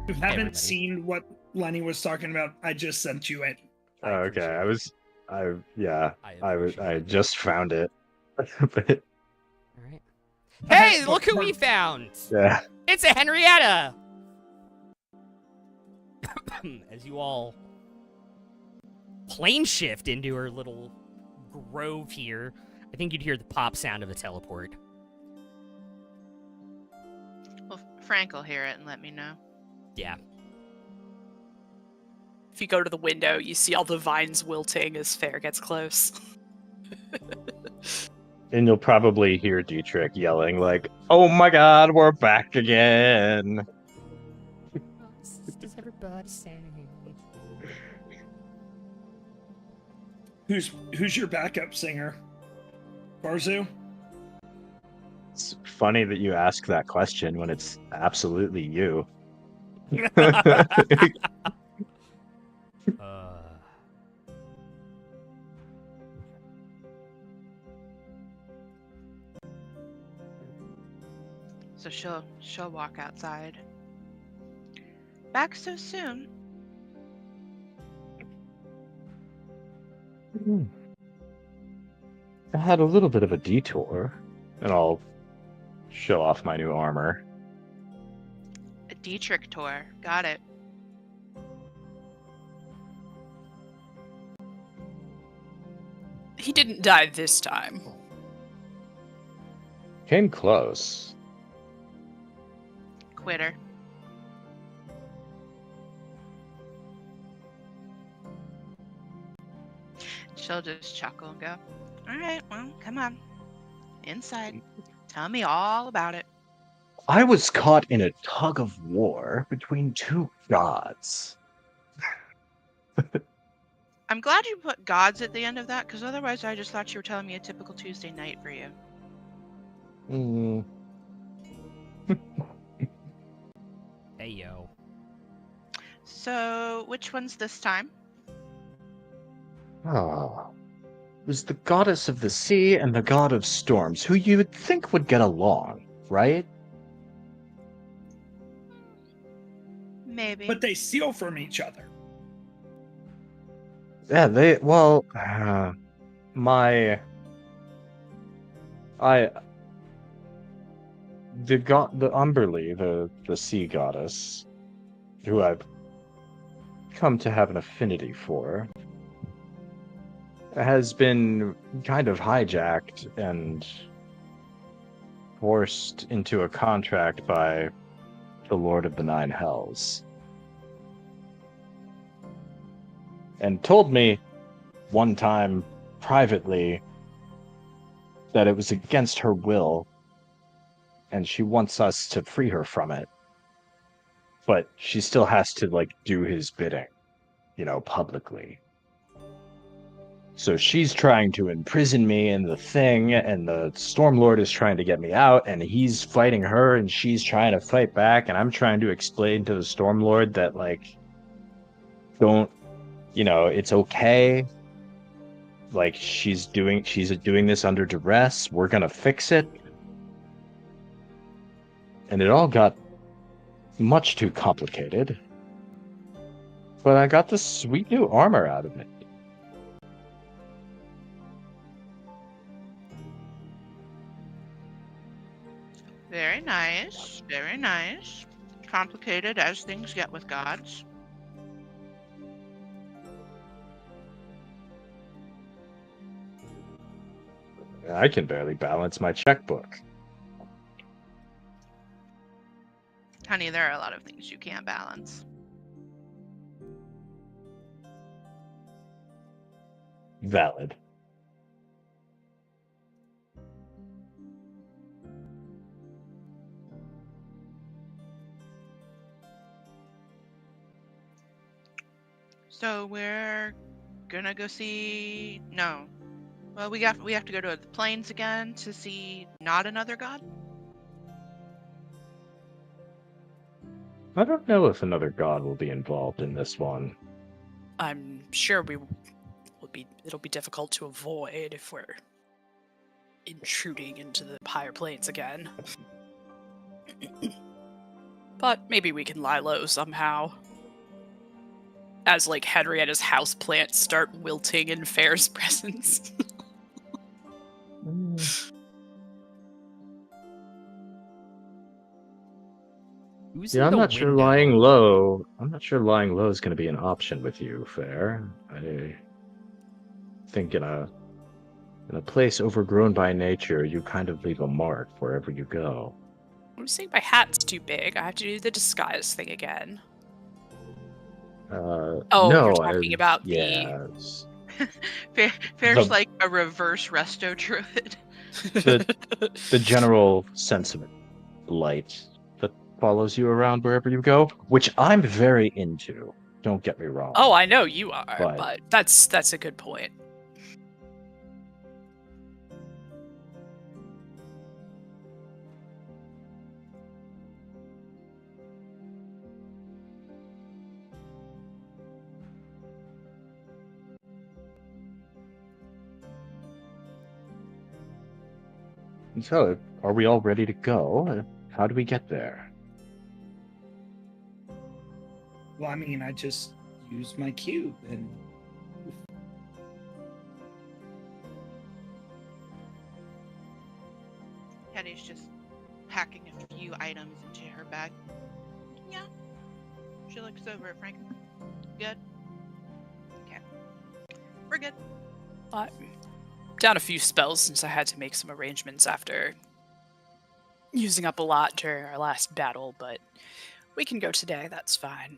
you haven't everybody. seen what Lenny was talking about, I just sent you it. I Okay, appreciate it. I just found it. But, All right. Hey, look who we found! yeah. It's a Henrietta! As you all plane shift into her little grove here, I think you'd hear the pop sound of a teleport. Well, Frank will hear it and let me know. Yeah. If you go to the window, you see all the vines wilting as Fair gets close. And you'll probably hear Dietrich yelling like, "Oh my God, we're back again!" Does everybody say? Who's your backup singer? Barzu? It's funny that you ask that question when it's absolutely you. So she'll walk outside. Back so soon? I had a little bit of a detour, and I'll show off my new armor. A Dietrich tour. Got it. He didn't die this time. Came close. Quitter. She'll just chuckle and go, all right, well, come on. Inside. Tell me all about it. I was caught in a tug of war between two gods. I'm glad you put gods at the end of that, because otherwise I just thought you were telling me a typical Tuesday night for you. Mm. Hey, yo. So, which one's this time? Oh. It was the goddess of the sea and the god of storms, who you would think would get along, right? Maybe. But they steal from each other. Yeah, the Umberly, the sea goddess, who I've come to have an affinity for, has been kind of hijacked and forced into a contract by the Lord of the Nine Hells. And told me one time privately that it was against her will and she wants us to free her from it. But she still has to, like, do his bidding, publicly. So she's trying to imprison me in the thing, and the Stormlord is trying to get me out, and he's fighting her, and she's trying to fight back, and I'm trying to explain to the Stormlord that, like, don't, it's okay. Like, she's doing this under duress. We're gonna fix it. And it all got much too complicated. But I got this sweet new armor out of it. Very nice. Very nice. Complicated as things get with gods. I can barely balance my checkbook. Honey, there are a lot of things you can't balance. Valid. So we're gonna go see... No. Well, we have to go to the plains again to see not another god? I don't know if another god will be involved in this one. I'm sure it'll be difficult to avoid if we're intruding into the higher planes again. But maybe we can lie low somehow. As, like, Henrietta's houseplants start wilting in Fair's presence. Who's Yeah, in I'm the not sure window? lying low. I'm not sure lying low is going to be an option with you, Fair. I think in a place overgrown by nature, you kind of leave a mark wherever you go. I'm saying my hat's too big. I have to do the disguise thing again. Oh, you're no, talking about the... yes. Fair's The- like a reverse resto druid. The general sense of light that follows you around wherever you go, which I'm very into. Don't get me wrong. Oh, I know you are, But- but that's a good point. So, are we all ready to go? How do we get there? Well, I mean, I just used my cube and Hetty's just packing a few items into her bag. Yeah. She looks over at Frank. Good. Okay. We're good. Down a few spells since I had to make some arrangements after using up a lot during our last battle, but we can go today, that's fine.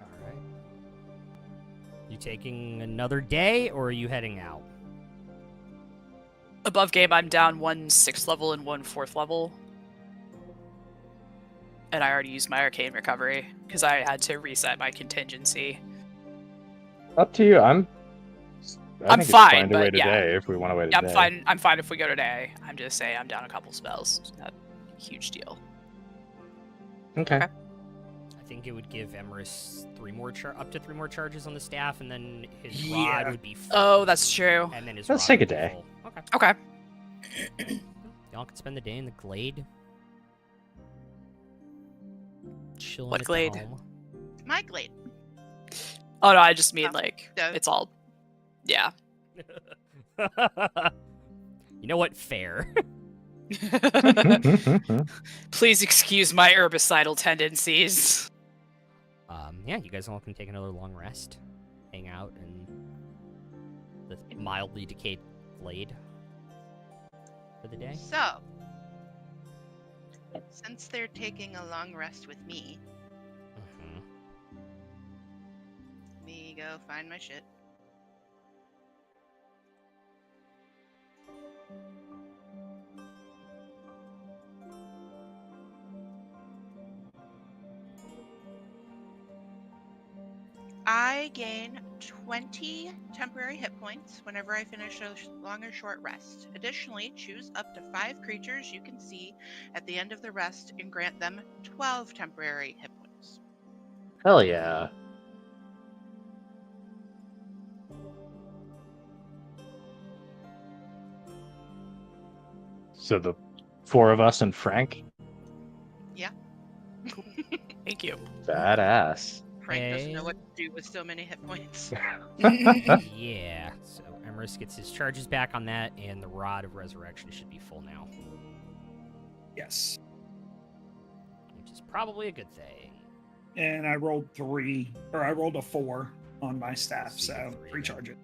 All right. You taking another day, or are you heading out? Above game, I'm down 1 6th level and 1 4th level. And I already used my arcane recovery, because I had to reset my contingency. Up to you. I'm think it's fine, fine to but wait a yeah. day if we want to wait a Yeah, day. I'm fine if we go today. I'm just saying I'm down a couple spells. It's not a huge deal. Okay. Okay. I think it would give Emerus up to 3 more charges on the staff, and then his Yeah. rod would be full. Oh, that's true. And then his Let's rod take would a be day. full. Okay. Okay. Y'all can spend the day in the glade. Chilling What at glade? home. My glade. Oh no, I just mean Oh, like no. it's all. Yeah. You know what? Fair. Please excuse my herbicidal tendencies. Yeah, you guys all can take another long rest, hang out in the mildly decayed glade for the day. So, since they're taking a long rest with me, Mhm. let me go find my shit. I gain 20 temporary hit points whenever I finish a long or short rest. Additionally, choose up to 5 creatures you can see at the end of the rest and grant them 12 temporary hit points. Hell yeah. So the 4 of us and Frank? Thank you. Badass. Frank doesn't know Okay. what to do with so many hit points. Yeah. So Emerus gets his charges back on that, and the Rod of Resurrection should be full now, yes. which is probably a good thing. And I rolled a 4 on my staff, So you so get 3. recharge it.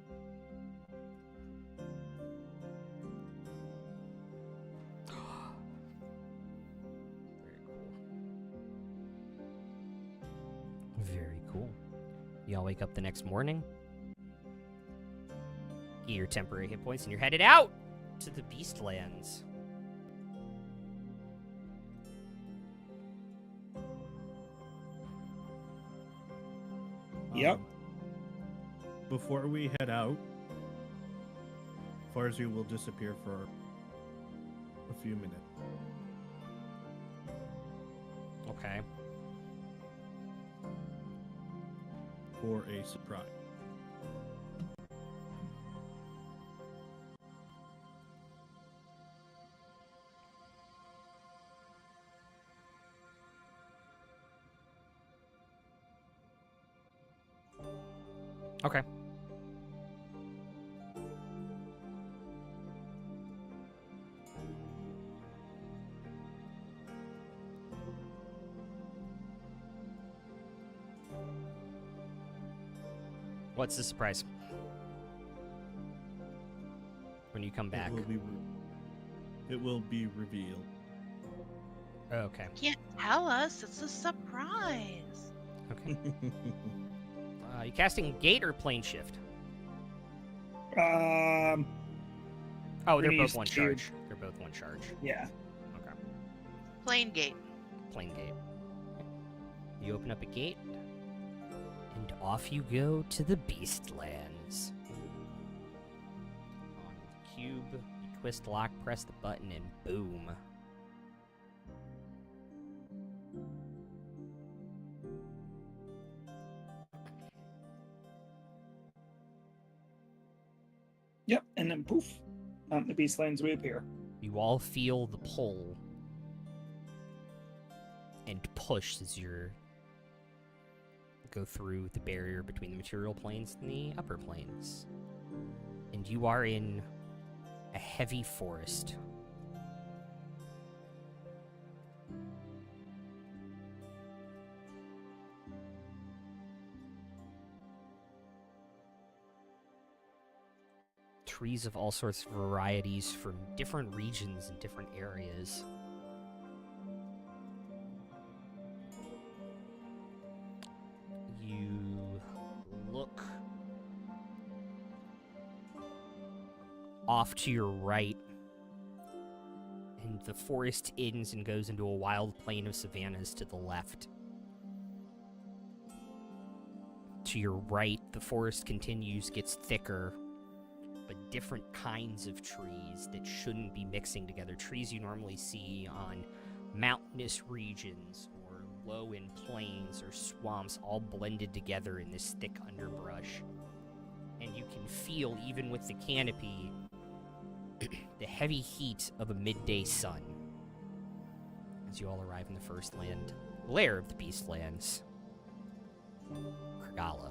Very cool. Very cool. Y'all wake up the next morning, get your temporary hit points, and you're headed out to the Beastlands. Yep. Before we head out, Farzu will disappear for a few minutes. Okay. For a surprise. Okay. What's the surprise? When you come back. It will be revealed. Okay. Can't tell us. It's a surprise. Okay. You casting gate or plane shift? Um, Oh, We're they're gonna both use one cube. charge. They're both one charge. yeah. Okay. Plane gate. Plane gate. You open up a gate, and off you go to the Beastlands. On the cube, you twist lock, press the button, and boom. Yep, and then poof, out in the beast lanes we appear. You all feel the pull and push as you go through the barrier between the material planes and the upper planes. And you are in a heavy forest. Trees of all sorts of varieties from different regions and different areas. You look off to your right, and the forest ends and goes into a wild plain of savannas to the left. To your right, the forest continues, gets thicker, but different kinds of trees that shouldn't be mixing together. Trees you normally see on mountainous regions or low in plains or swamps, all blended together in this thick underbrush. And you can feel, even with the canopy, the heavy heat of a midday sun as you all arrive in the first lair of the Beastlands, Kragala.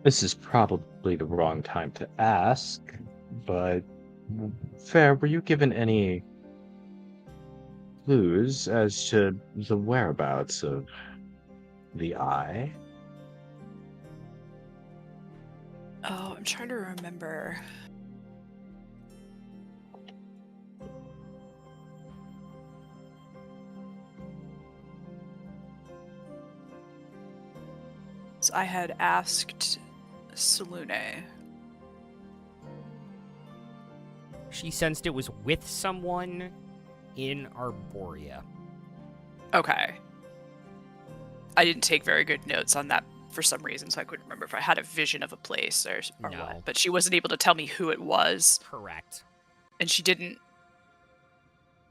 This is probably the wrong time to ask, but Fair, were you given any clues as to the whereabouts of the eye? Oh, I'm trying to remember. So I had asked Salune. She sensed it was with someone in Arborea. Okay. I didn't take very good notes on that for some reason, so I couldn't remember if I had a vision of a place or No. what. But she wasn't able to tell me who it was, Correct. and she didn't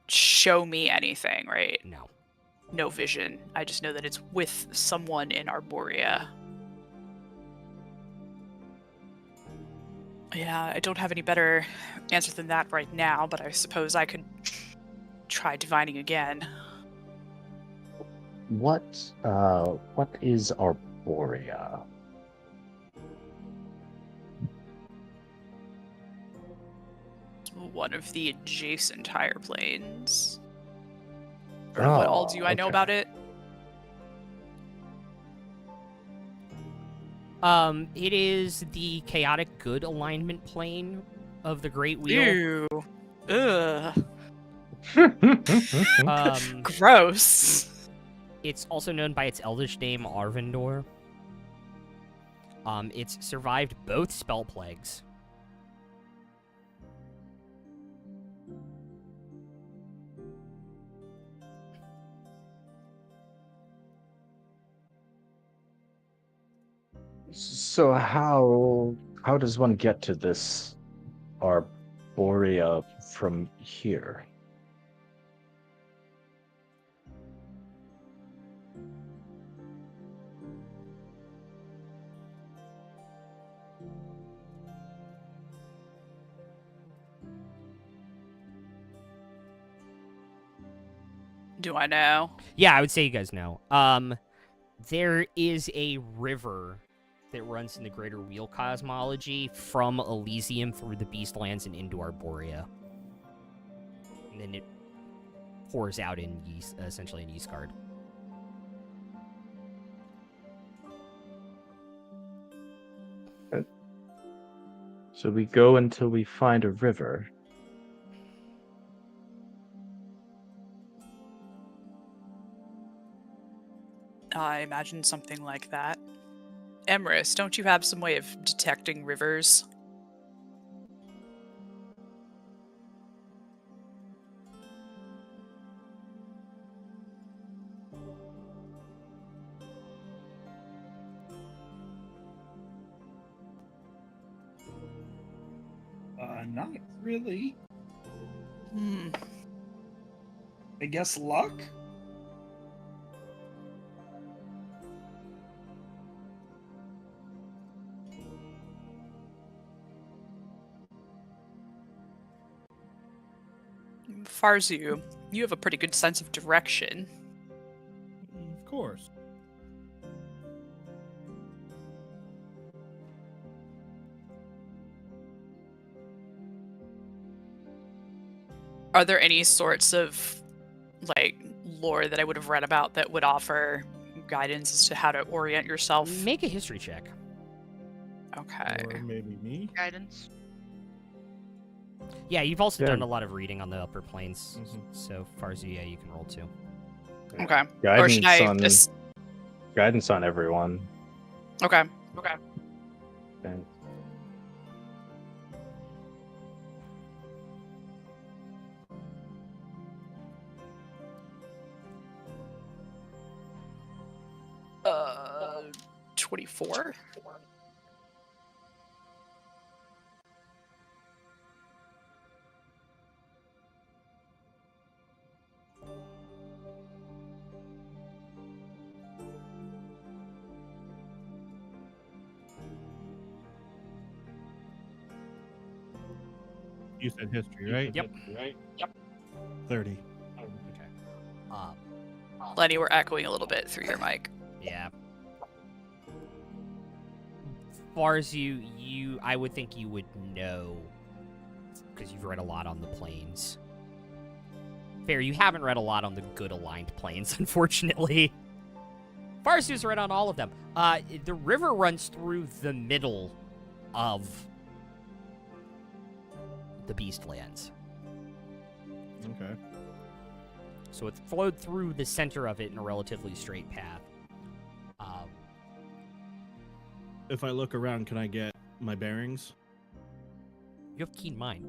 show me anything, right? No. No vision. I just know that it's with someone in Arborea. Yeah, I don't have any better answer than that right now, but I suppose I could try divining again. What is Arborea? One of the adjacent higher planes. Or what all do I know okay. about it? It is the chaotic good alignment plane of the Great Wheel. Ew. Ugh. Um, Gross. It's also known by its elvish name, Arvindor. It's survived both spell plagues. So how does one get to this Arborea from here? Do I know? Yeah, I would say you guys know. There is a river that runs in the greater wheel cosmology from Elysium through the Beastlands and into Arborea. And then it pours out in essentially in Ysgard. So we go until we find a river. I imagine something like that. Emrys, don't you have some way of detecting rivers? Not really. Hmm. I guess luck? Farzu, you have a pretty good sense of direction. Of course. Are there any sorts of like lore that I would have read about that would offer guidance as to how to orient yourself? Make a history check. Okay. Or maybe me. Guidance. Yeah, you've also Yeah. done a lot of reading on the upper planes. Mhm. So Farzu, yeah, you can roll too. Okay. Or Guidance should I? on guidance on everyone. Okay. Okay. Okay. Uh, 24. You said history, right? Yep. 30. Okay. Uh, Lenny, we're echoing a little bit through your mic. yeah. Far as you, I would think you would know because you've read a lot on the planes. Fair, you haven't read a lot on the good aligned planes, unfortunately. Farzu's read on all of them. The river runs through the middle of the Beastlands. Okay. So it flowed through the center of it in a relatively straight path. If I look around, can I get my bearings? You have keen mind.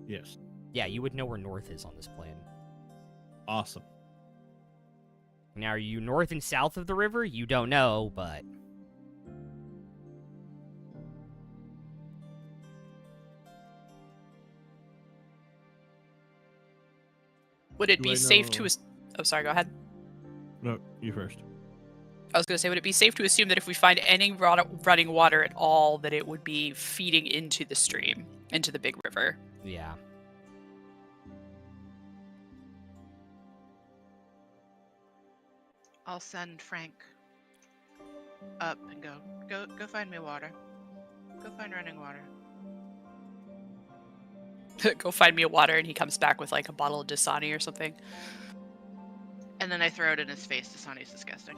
Yes. Yeah, you would know where north is on this plane. Awesome. Now, are you north and south of the river? You don't know, but... Would it Do be I safe to? know- Oh, sorry. Go ahead. No, you first. I was going to say, would it be safe to assume that if we find any running water at all, that it would be feeding into the stream, into the big river? Yeah. I'll send Frank up and go find me water. Go find running water. Go find me a water, and he comes back with like a bottle of Dasani or something. And then I throw it in his face. Dasani's disgusting.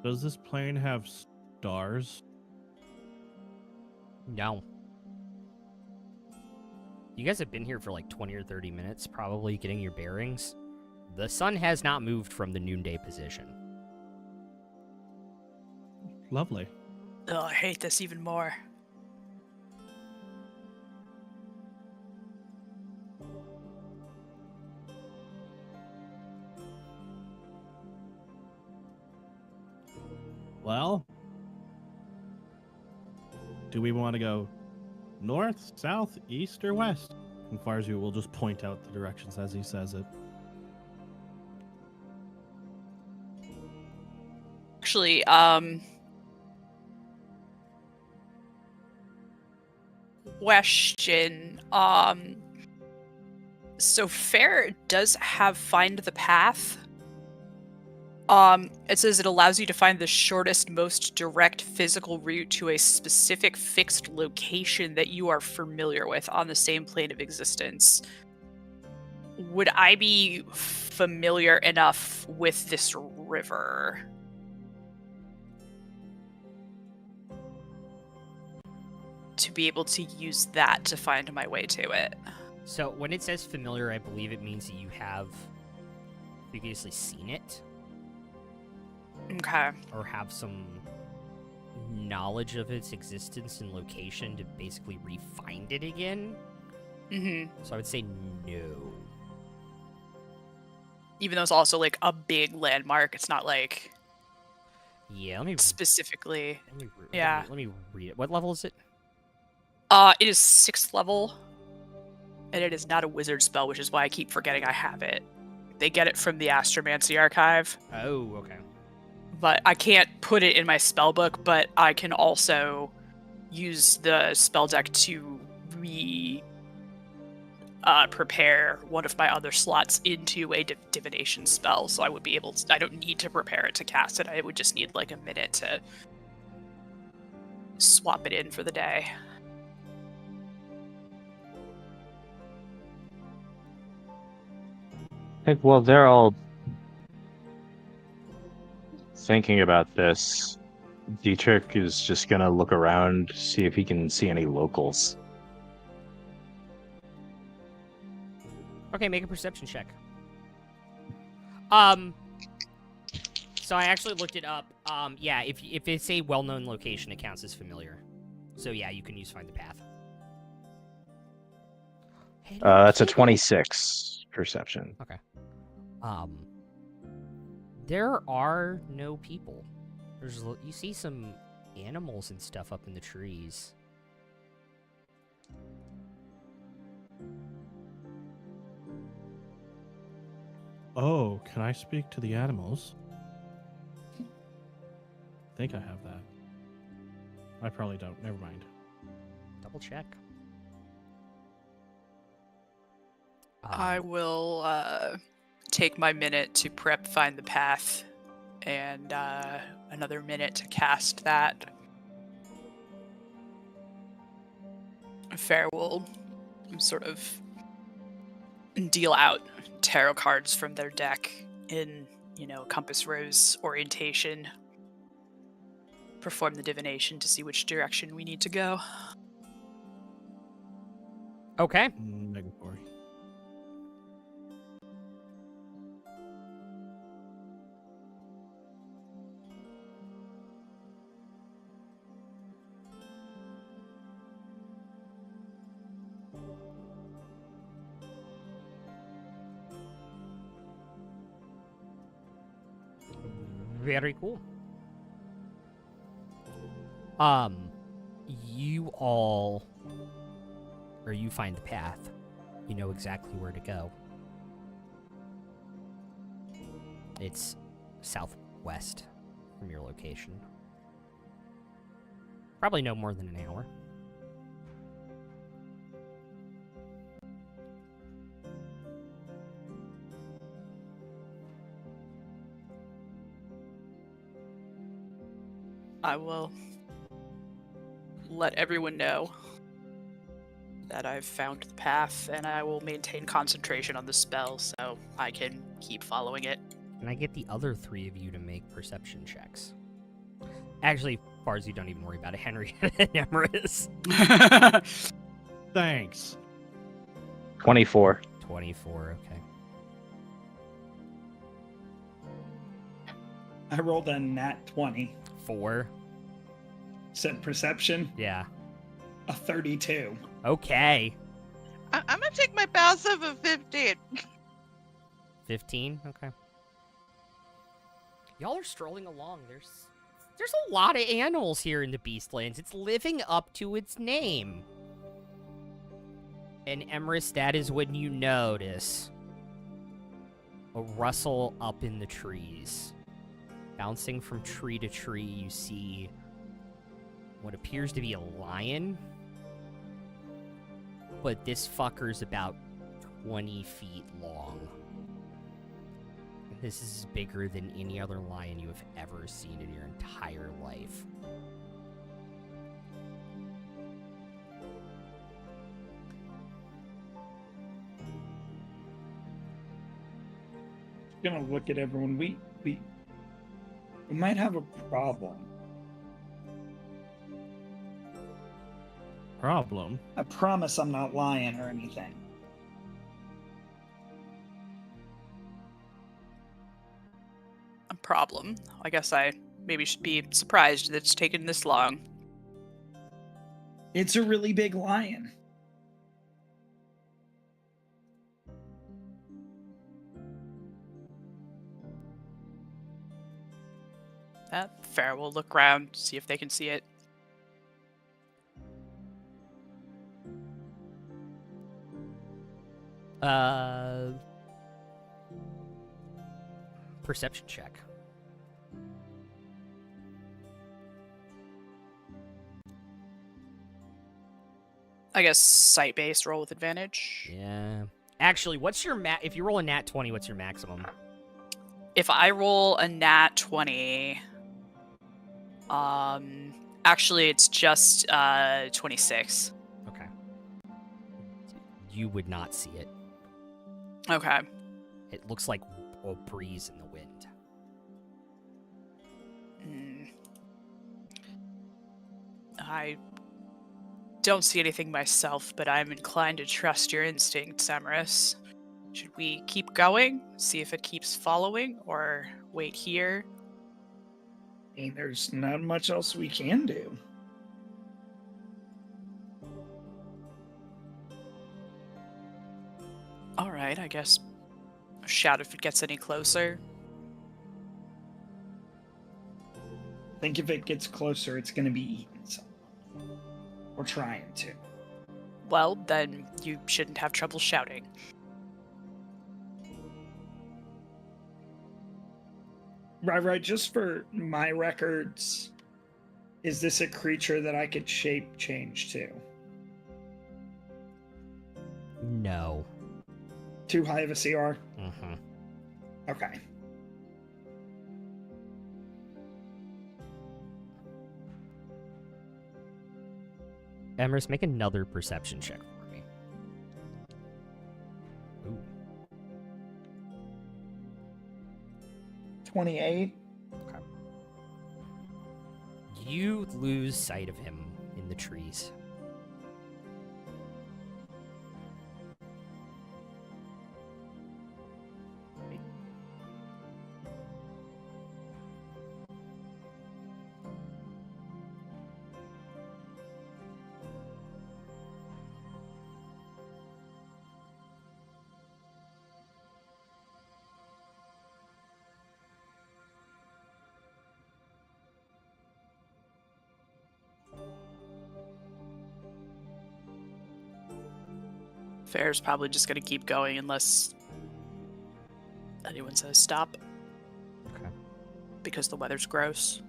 Does this plane have stars? No. You guys have been here for like 20 or 30 minutes, probably getting your bearings. The sun has not moved from the noonday position. Lovely. Oh, I hate this even more. Well, do we want to go north, south, east, or west? And Farzu will just point out the directions as he says it. Actually, question. So Fair does have Find the Path. It says it allows you to find the shortest, most direct physical route to a specific fixed location that you are familiar with on the same plane of existence. Would I be familiar enough with this river? To be able to use that to find my way to it. So when it says familiar, I believe it means that you have previously seen it. Okay. Or have some knowledge of its existence and location to basically re-find it again. Mm-hmm. So I would say no. Even though it's also like a big landmark, it's not like Yeah, let me specifically. let Yeah. me read it. What level is it? It is 6th level, and it is not a wizard spell, which is why I keep forgetting I have it. They get it from the Astromancy archive, Oh, okay. but I can't put it in my spell book, but I can also use the spell deck to prepare one of my other slots into a divination spell, so I would be able to, I don't need to prepare it to cast it, I would just need like a minute to swap it in for the day. I think while they're all thinking about this, Dietrich is just gonna look around, see if he can see any locals. Okay, make a perception check. So I actually looked it up. Yeah, if it's a well-known location, it counts as familiar. So yeah, you can use Find the Path. Hey, That's a kitty. 26 perception. Okay. There are no people. You see some animals and stuff up in the trees. Oh, can I speak to the animals? I think I have that. I probably don't. Never mind. Double check. I will take my minute to prep Find the Path, and another minute to cast that. Fair will sort of deal out tarot cards from their deck in, compass rose orientation. Perform the divination to see which direction we need to go. Okay. Negatory. Very cool. You find the path. You know exactly where to go. It's southwest from your location. Probably no more than an hour. I will let everyone know that I've found the path, and I will maintain concentration on the spell so I can keep following it. Can I get the other three of you to make perception checks? Actually, as far as you don't even worry about it, Henry and Emrys. Thanks. 24. 24, okay. I rolled a nat 20. 4. Said perception, Yeah. a 32. Okay. I'm gonna take my passive of 15. 15? Okay. Y'all are strolling along. There's There's a lot of animals here in the Beastlands. It's living up to its name. And Emrys, that is when you notice a rustle up in the trees. Bouncing from tree to tree, you see what appears to be a lion. But this fucker's about 20 feet long. This is bigger than any other lion you have ever seen in your entire life. Gonna look at everyone. We might have a problem. Problem? I promise I'm not lying or anything. A problem. I guess I maybe should be surprised that it's taken this long. It's a really big lion. Fair, we'll look around, see if they can see it. Perception check. I guess sight-based roll with advantage. Yeah. Actually, what's your if you roll a nat 20, what's your maximum? If I roll a nat 20, actually it's just 26. Okay. You would not see it. Okay. It looks like a breeze in the wind. I don't see anything myself, but I'm inclined to trust your instincts, Emrys. Should we keep going, see if it keeps following, or wait here? I mean, there's not much else we can do. Alright, I guess shout if it gets any closer. I think if it gets closer, it's going to be eaten someone. Or trying to. Well, then you shouldn't have trouble shouting. Right, just for my records, is this a creature that I could shape change to? No. Too high of a CR? Mm-hmm. Okay. Emrys, make another perception check for me. Ooh. 28. Okay. You lose sight of him in the trees. Fair's probably just gonna keep going unless anyone says stop. Okay. Because the weather's gross.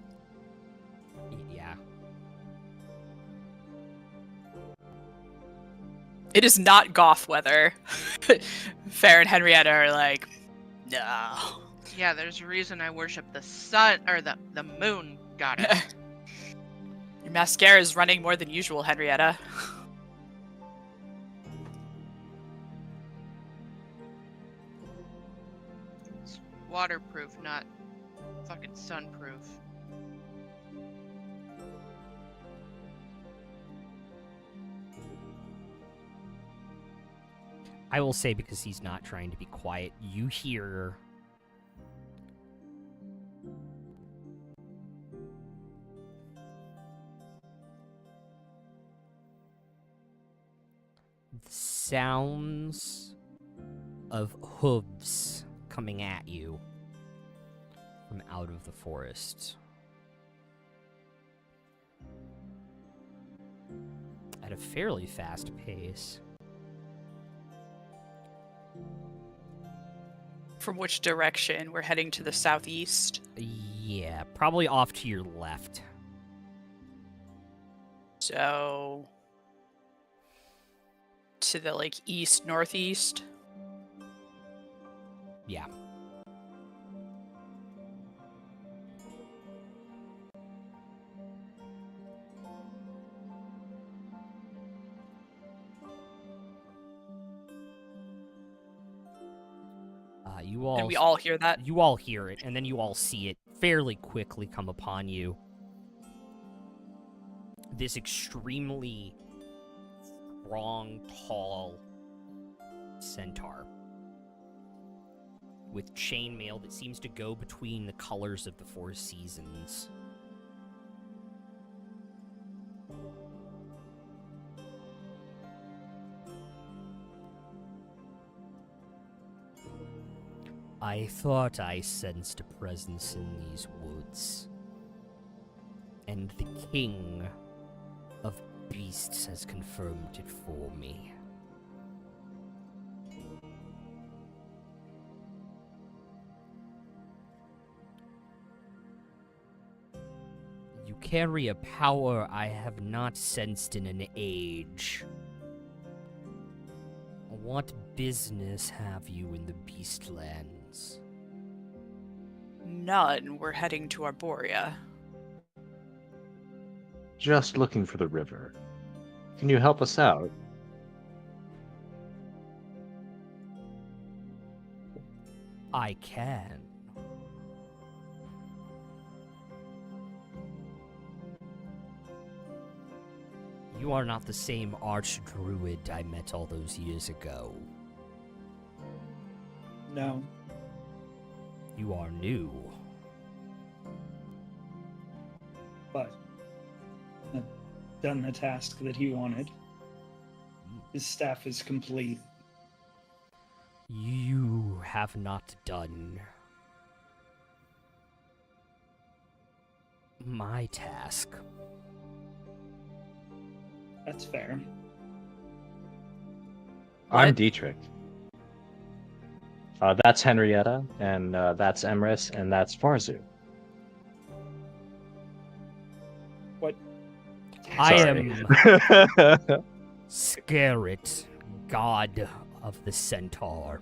Yeah. It is not goth weather. Fair and Henrietta are like, no. Yeah, there's a reason I worship the sun, or the moon goddess. Your mascara is running more than usual, Henrietta. It's waterproof, not fucking sunproof. I will say, because he's not trying to be quiet, you hear sounds of hooves coming at you from out of the forest. at a fairly fast pace. From which direction? We're heading to the southeast. Yeah, probably off to your left. So to the like east northeast. Yeah. You all And we all hear that. You all hear it, and then you all see it fairly quickly come upon you. This extremely strong, tall centaur with chainmail that seems to go between the colors of the four seasons. I thought I sensed a presence in these woods, and the king of beasts has confirmed it for me. You carry a power I have not sensed in an age. What business have you in the Beastlands? None. We're heading to Arborea. Just looking for the river. Can you help us out? I can. You are not the same archdruid I met all those years ago. No. You are new. But I've done the task that he wanted. His staff is complete. You have not done my task. That's fair. I'm What? Dietrich. That's Henrietta, and that's Emrys, and that's Farzu. What? I Sorry. am Scarret, god of the centaur,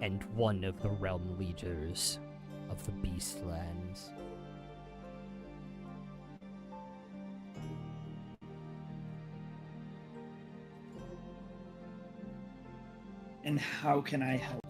and one of the realm leaders of the Beastlands. And how can I help?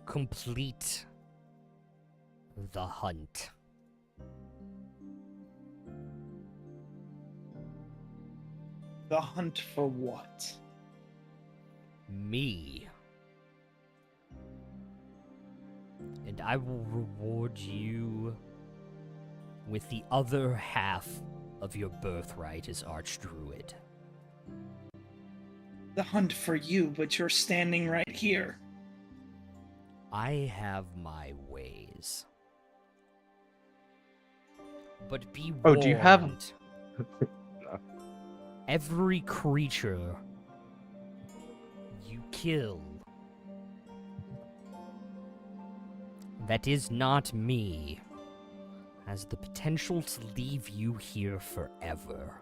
Complete the hunt. The hunt for what? Me. And I will reward you with the other half of your birthright as Archdruid. The hunt for you, but you're standing right here. I have my ways. But be warned. Oh, do you have- Every creature you kill that is not me has the potential to leave you here forever.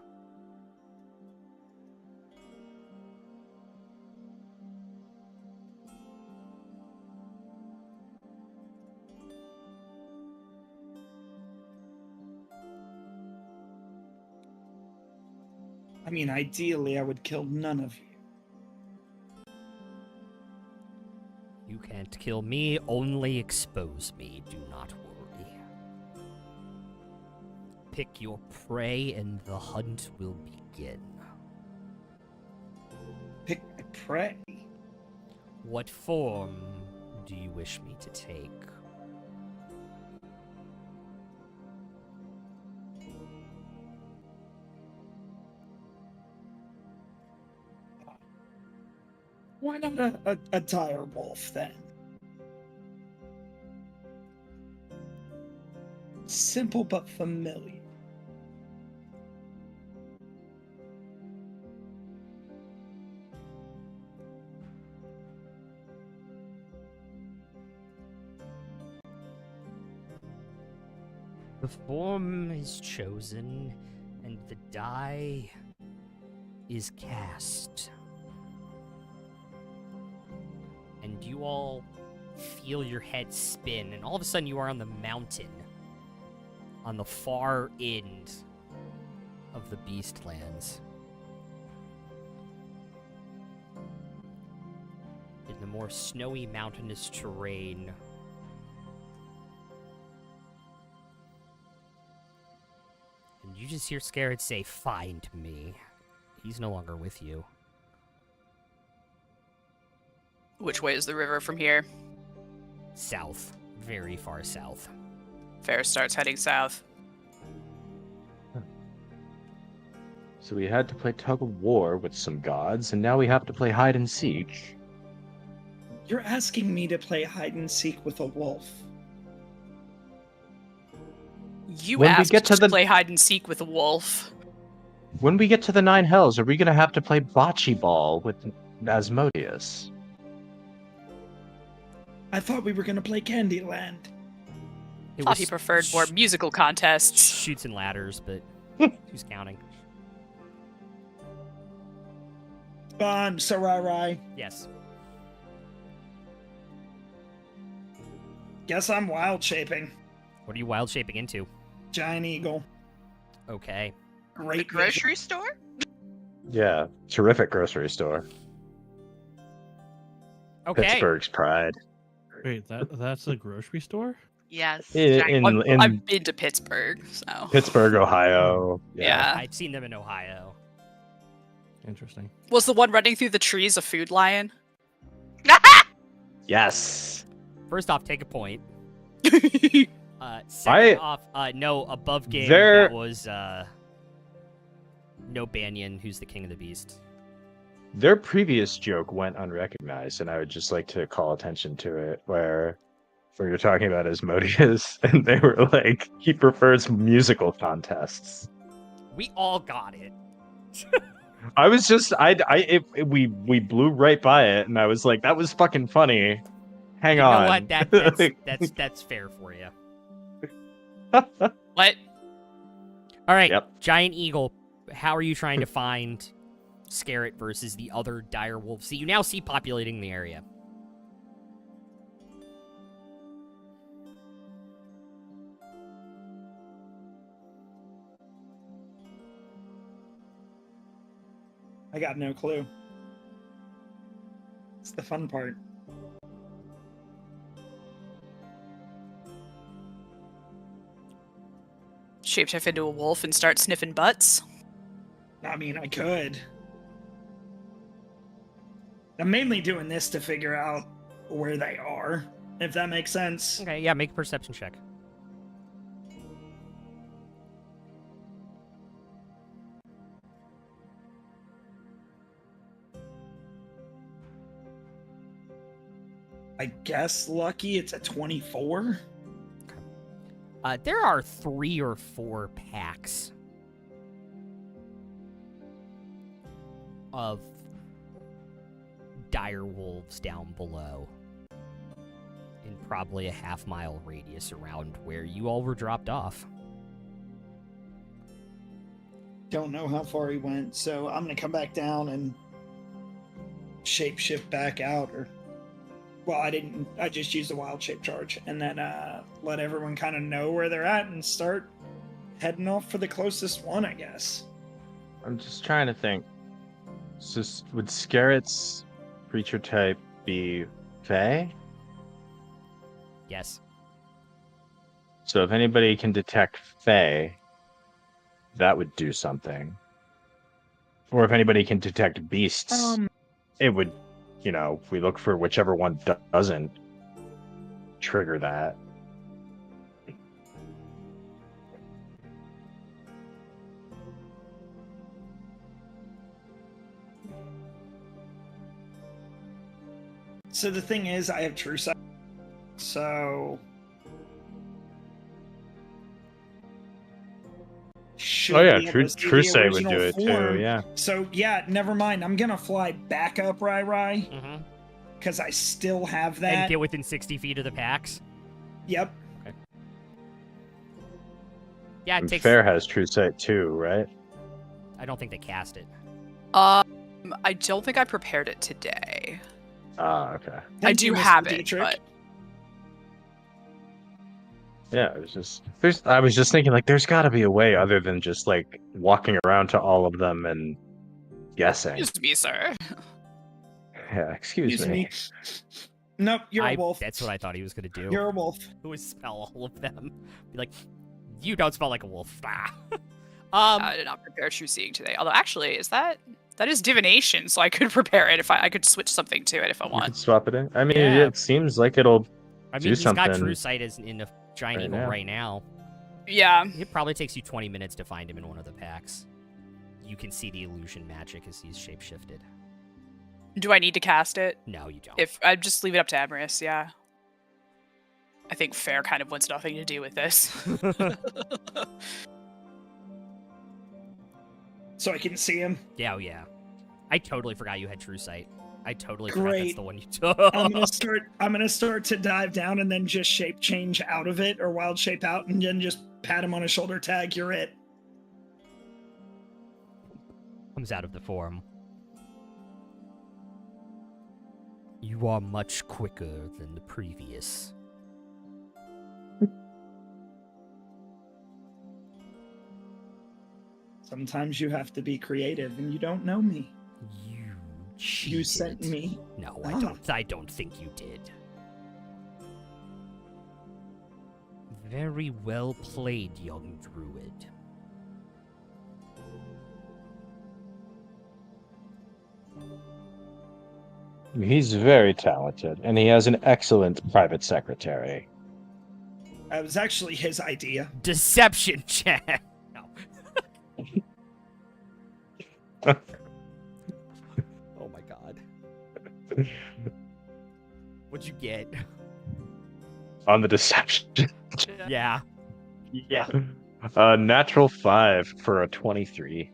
I mean, ideally, I would kill none of you. You can't kill me, only expose me. Do not worry. Pick your prey and the hunt will begin. Pick my prey. What form do you wish me to take? Why not a dire wolf then? Simple but familiar. The form is chosen, and the die is cast. And you all feel your head spin, and all of a sudden you are on the mountain on the far end of the Beastlands. In the more snowy mountainous terrain. And you just hear Scarrett say, "Find me." He's no longer with you. Which way is the river from here? South. Very far south. Fair starts heading south. So we had to play tug of war with some gods, and now we have to play hide and seek. You're asking me to play hide and seek with a wolf. You When we asked get to to the- play hide and seek with a wolf. When we get to the Nine Hells, are we going to have to play bocce ball with Asmodeus? I thought we were gonna play Candyland. It Thought he preferred more musical contests. shoots and ladders, but who's counting? Sarai. Yes. Guess I'm wild shaping. What are you wild shaping into? Giant eagle. Okay. The Great vision. grocery store? Yeah, terrific grocery store. Okay. Pittsburgh's pride. Wait, that's a grocery store? Yes. I've been to Pittsburgh, so. Pittsburgh, Ohio. Yeah. I've seen them in Ohio. Interesting. Was the one running through the trees a food lion? Yes. First off, take a point. That's Second off, no, above game, There- that was, no Banyan, who's the king of the beast. Their previous joke went unrecognized, and I would just like to call attention to it, where you're talking about Asmodeus, and they were like, he prefers musical contests. We all got it. I was just, we blew right by it, and I was like, that was fucking funny. Hang You on. know what? That's fair for you. What? All right, Yep. Giant Eagle, how are you trying to find Scarrett versus the other dire wolves that you now see populating the area? I got no clue. It's the fun part. Shapeshift into a wolf and start sniffing butts? I mean, I could. I'm mainly doing this to figure out where they are, if that makes sense. Okay, yeah, make a perception check. I guess lucky it's a 24. There are 3 or 4 packs of dire wolves down below in probably a half-mile radius around where you all were dropped off. Don't know how far he went, so I'm gonna come back down and shapeshift back out, or well, I just used a wild shape charge, and then let everyone kind of know where they're at and start heading off for the closest one, I guess. I'm just trying to think. So, would Scarrett's creature type be Fae? Yes. So if anybody can detect Fae, that would do something. Or if anybody can detect beasts, it would, we look for whichever one doesn't trigger that. So the thing is, I have true sight. So should Oh yeah, be able to see True the Sight would original do it form. too. Yeah. So yeah, never mind. I'm gonna fly back up, Rai, Mm-hmm. because I still have that. And get within 60 feet of the packs. Yep. Yeah, it And takes. Fair has True Sight too, right? I don't think they cast it. I don't think I prepared it today. Ah, okay. I Thank do you, Mr. have it, Dietrich. but Yeah, it was just I was just thinking like there's got to be a way other than just like walking around to all of them and guessing. excuse me, sir. Yeah, excuse me. Nope, you're a wolf. That's what I thought he was going to do. You're a wolf. Who would spell all of them? Be like, you don't spell like a wolf. Ah. I did not prepare True Seeing today. Although, actually, that is divination, so I could prepare it if I could switch something to it if I You want. could swap it in. I mean, Yeah. it seems like it'll. I do mean, he's got something True Sight as in a giant right eagle now. right now. Yeah. It probably takes you 20 minutes to find him in one of the packs. You can see the illusion magic as he's shapeshifted. Do I need to cast it? No, you don't. If I just leave it up to Amorous, yeah. I think Fair kind of wants nothing to do with this. So I can see him. Yeah, oh yeah. I totally forgot you had True Sight. I totally forgot that's Great. the one you took. I'm gonna start to dive down and then just shape change out of it or wild shape out and then just pat him on his shoulder, tag, you're it. Comes out of the form. You are much quicker than the previous. Sometimes you have to be creative and you don't know me. You cheated. You sent me. No, Ah. I don't think you did. Very well played, young druid. He's very talented, and he has an excellent private secretary. That was actually his idea. Deception check. No. Oh my god. What'd you get? On the deception. Yeah. Yeah. Natural 5 for a 23.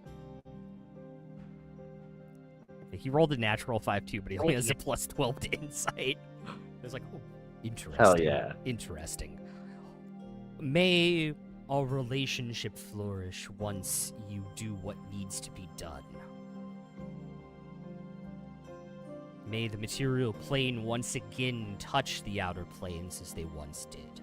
He rolled a natural 5 too, but he only has a plus 12 to insight. It was like, oh, interesting. Hell yeah. Interesting. May our relationship flourish once you do what needs to be done. May the material plane once again touch the outer planes as they once did.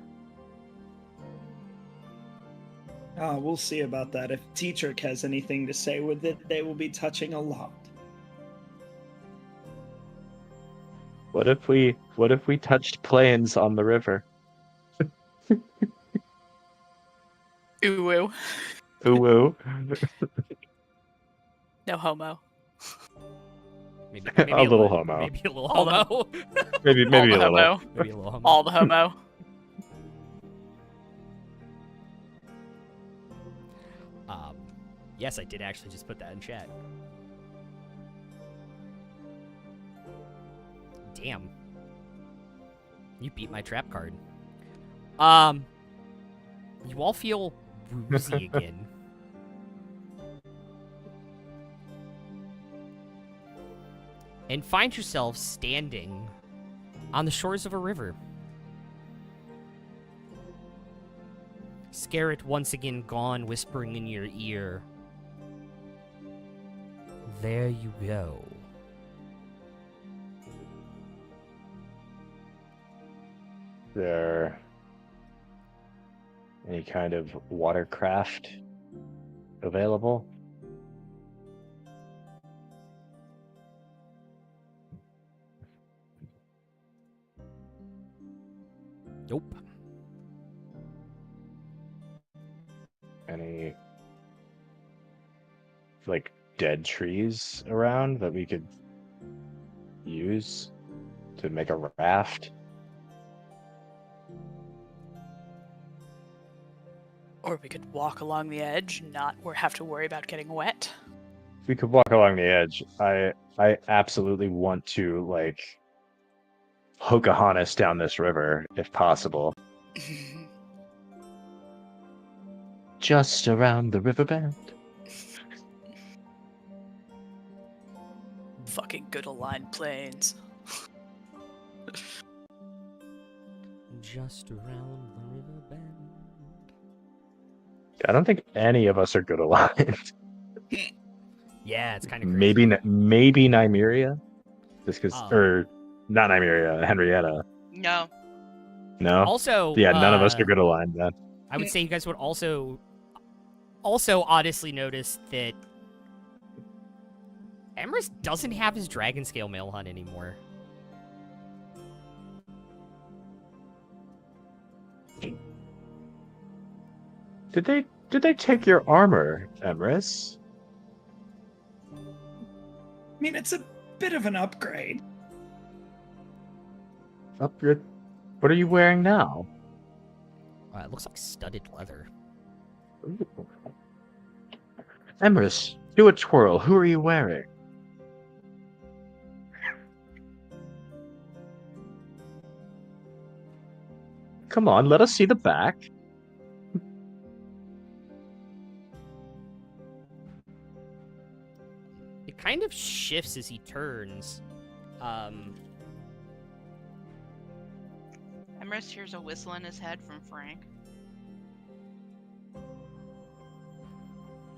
We'll see about that. If Dietrich has anything to say with it, they will be touching a lot. What if we touched planes on the river? Ooh woo. Ooh woo. No homo. Maybe A little homo. Maybe a little All the- homo. Maybe All a the little. homo. Maybe a little homo. All the homo. Yes, I did actually just put that in chat. Damn. You beat my trap card. You all feel woozy again. And find yourselves standing on the shores of a river. Scarret once again gone, whispering in your ear. There you go. There any kind of watercraft available? Nope. Any like dead trees around that we could use to make a raft? Or we could walk along the edge, not have to worry about getting wet. We could walk along the edge. I absolutely want to like Pocahontas down this river, if possible. Just around the river bend. Fucking good aligned planes. Just around the river bend. I don't think any of us are good aligned. Yeah, it's kind of crazy. Maybe Nymeria, just because, Oh. or not Nymeria, Henrietta. No. No. Also, Yeah, none of us are good aligned then. I would say you guys would also honestly notice that Emrys doesn't have his dragon scale mail hunt anymore. Did they take your armor, Emrys? I mean, it's a bit of an upgrade. What are you wearing now? It looks like studded leather. Ooh. Emrys, do a twirl. Who are you wearing? Come on, let us see the back. It kind of shifts as he turns. Emrys hears a whistle in his head from Frank.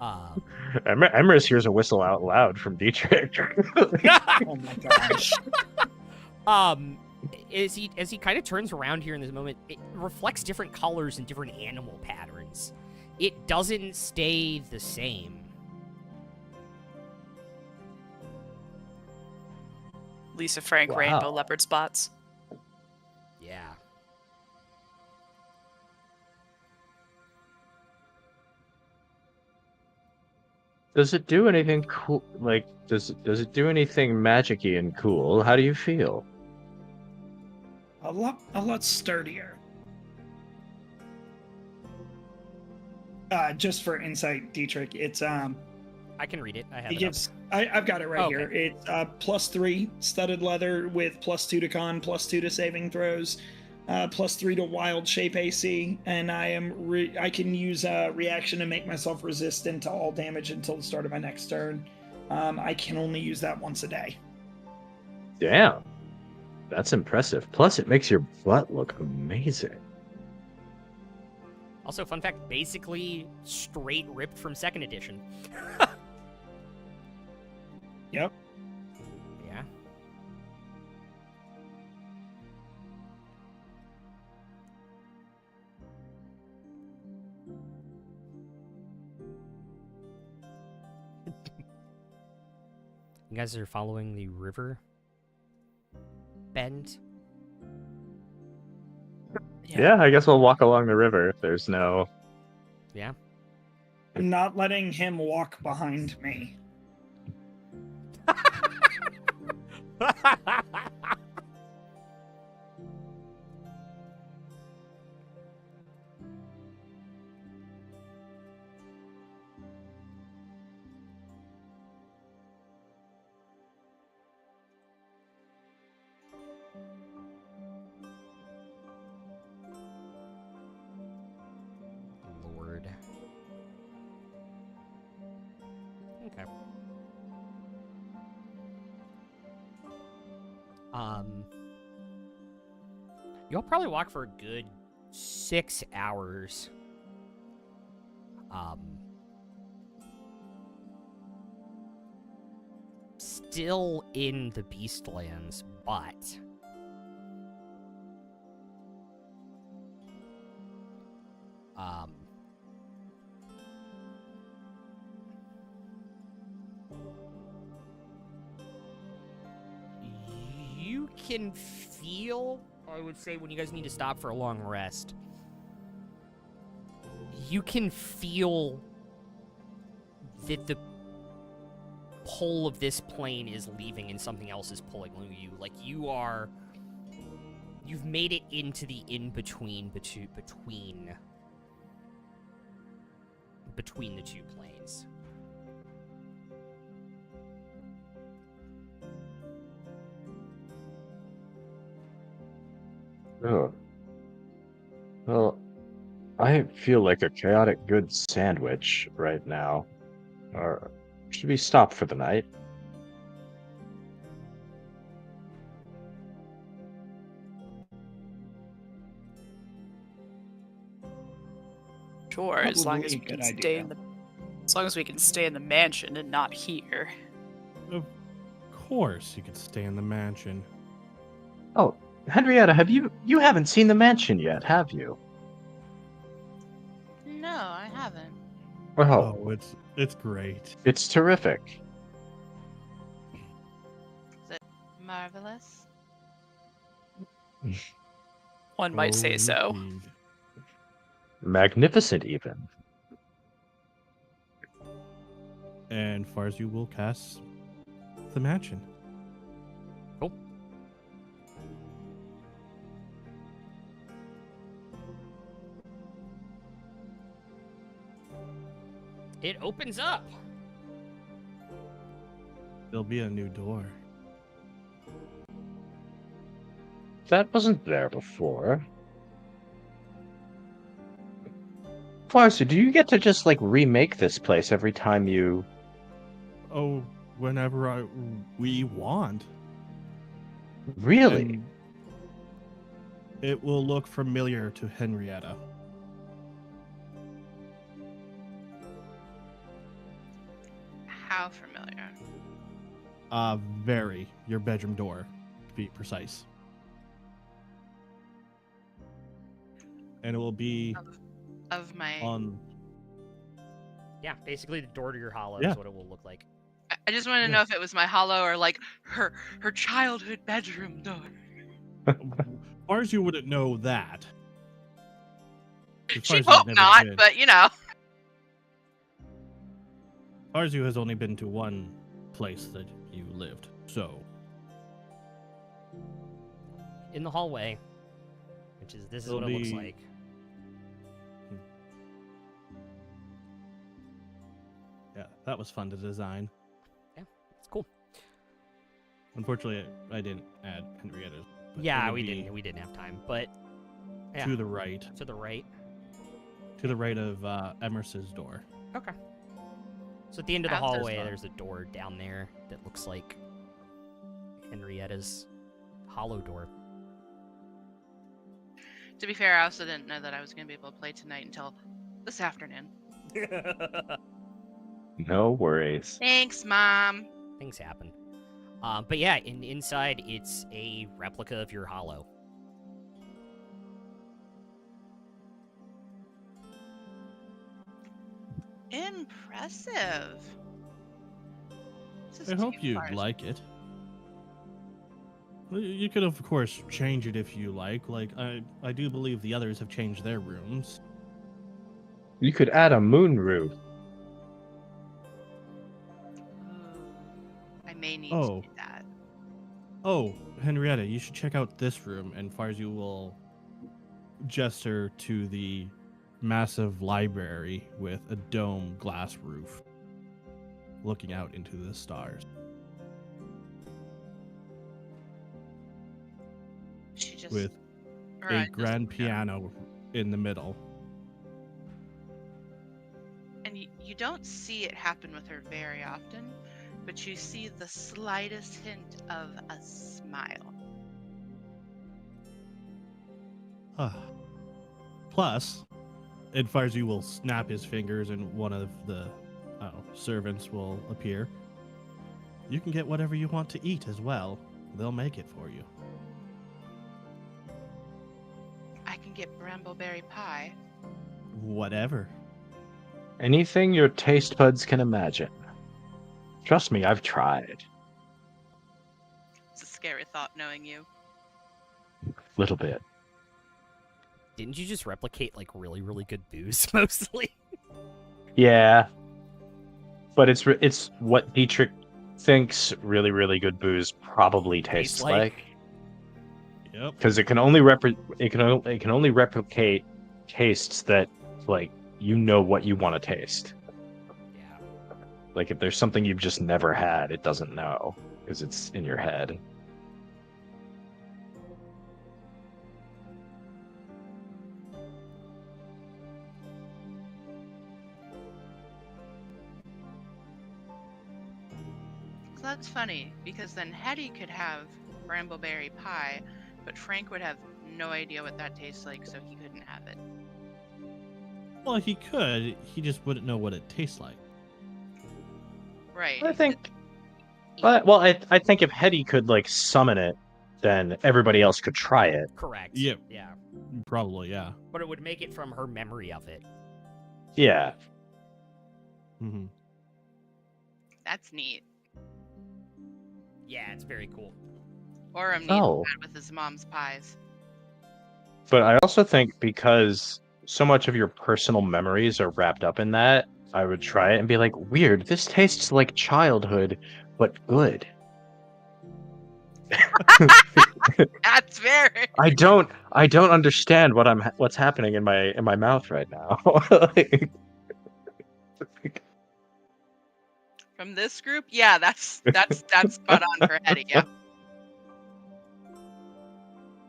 Emrys hears a whistle out loud from Dietrich. Oh my gosh. As he kind of turns around here in this moment, it reflects different colors and different animal patterns. It doesn't stay the same. Lisa Frank Wow. rainbow leopard spots. Yeah. Does it do anything cool? Like, does it do anything magic-y and cool? How do you feel? A lot sturdier. Just for insight, Dietrich, it's I can read it. I have it it gives I've got it right Okay. here. It's +3 studded leather with +2 to con, +2 to saving throws, +3 to wild shape AC, and I can use a reaction to make myself resistant to all damage until the start of my next turn. I can only use that once a day. Damn, that's impressive. Plus, it makes your butt look amazing. Also, fun fact, basically straight ripped from 2nd edition. Yep. Yeah. You guys are following the river bend? Yeah, I guess we'll walk along the river if there's no. Yeah. I'm not letting him walk behind me. Lord. Okay. You'll probably walk for a good 6 hours. Still in the Beastlands, but you can feel, I would say, when you guys need to stop for a long rest, you can feel that the pull of this plane is leaving and something else is pulling you. Like, you've made it into the in-between between the two planes. Oh. Well, I feel like a chaotic good sandwich right now. Or should we stop for the night? Sure, as long as Probably we a can good stay idea. in the as long as we can stay in the mansion and not here. Of course, you could stay in the mansion. Oh, Henrietta, you haven't seen the mansion yet, have you? No, I haven't. Oh, Oh, it's great. it's terrific. Is it marvelous? One might say Oh, so. indeed. Magnificent, even. And far as you will cast the mansion. Cool. It opens up. There'll be a new door. That wasn't there before. Farsi, do you get to just like remake this place every time you? Oh, whenever we want. Really? And it will look familiar to Henrietta. How familiar? Very. Your bedroom door, to be precise. And it will be Of my. on. Yeah, basically the door to your hollow Yeah. is what it will look like. I just want to know if it was my hollow or like her childhood bedroom door. As far as you wouldn't know that. As far She as you've hope never not, been. but you know. Arzu has only been to one place that you lived, so In the hallway, which is this is It'll what it looks be- like. yeah, that was fun to design. It's cool. Unfortunately, I didn't add Henrietta's. but Yeah, it'll we be didn't have time, but yeah, to the right, to the right. of Emerson's door. Okay. So at the end of the Out this hallway, one. there's a door down there that looks like Henrietta's hollow door. To be fair, I also didn't know that I was going to be able to play tonight until this afternoon. No worries. Thanks, Mom. Things happen. But yeah, inside it's a replica of your hollow. Impressive. This is I hope too you'd far. like it. Well, you could, of course, change it if you like. Like, I do believe the others have changed their rooms. You could add a moon roof. Ooh, I may need Oh. to do that. Oh, Henrietta, you should check out this room, and Farzu will gesture to the massive library with a dome glass roof looking out into the stars. She just With her a eyes just grand look up. piano in the middle. And you don't see it happen with her very often, but you see the slightest hint of a smile. Plus, Ed Farzi will snap his fingers and one of the servants will appear. You can get whatever you want to eat as well. They'll make it for you. I can get brambleberry pie. Whatever. Anything your taste buds can imagine. Trust me, I've tried. It's a scary thought knowing you. Little bit. Didn't you just replicate like really, really good booze mostly? Yeah. But it's what Dietrich thinks really, really good booze probably tastes like. Yep. Because it can only replicate tastes that like you know what you want to taste. Yeah. Like if there's something you've just never had, it doesn't know because it's in your head. So that's funny, because then Hetty could have brambleberry pie, but Frank would have no idea what that tastes like, so he couldn't have it. Well, he could. He just wouldn't know what it tastes like. Right. I think. Well, I think if Hetty could like summon it, then everybody else could try it. Correct. Yeah. Yeah. Probably, yeah. But it would make it from her memory of it. Yeah. Mm-hmm. That's neat. Yeah, it's very cool. Orem needs Oh. that with his mom's pies. But I also think because so much of your personal memories are wrapped up in that, I would try it and be like, weird, this tastes like childhood, but good. That's very. I don't understand what's happening in my mouth right now. From this group, yeah, that's spot on for Hetty. Yeah.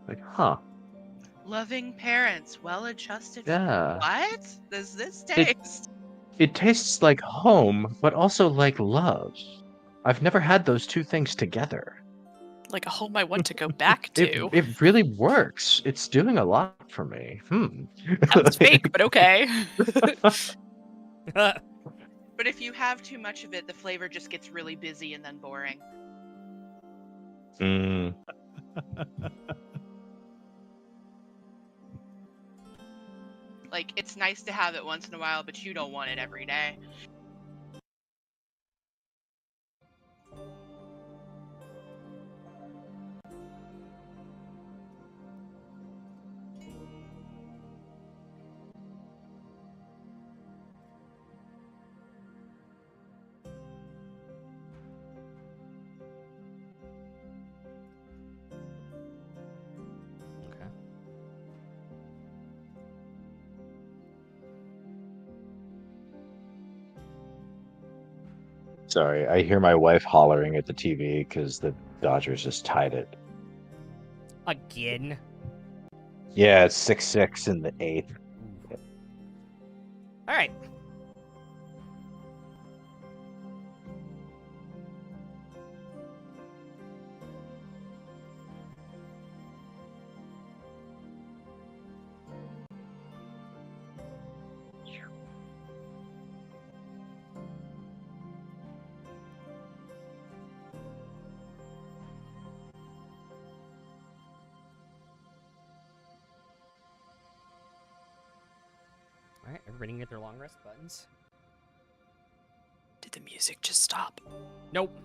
Like, huh. Loving parents, well-adjusted. Yeah. What does this taste? It tastes like home, but also like love. I've never had those two things together. Like a home I want to go back to. It really works. It's doing a lot for me. Sounds fake, but okay. But if you have too much of it, the flavor just gets really busy and then boring. Mm. Like, it's nice to have it once in a while, but you don't want it every day. Okay. Sorry, I hear my wife hollering at the TV because the Dodgers just tied it. Again. Yeah, it's 6-6 in the 8th. All right. All right, everybody can get their long rest buttons. Did the music just stop? Nope.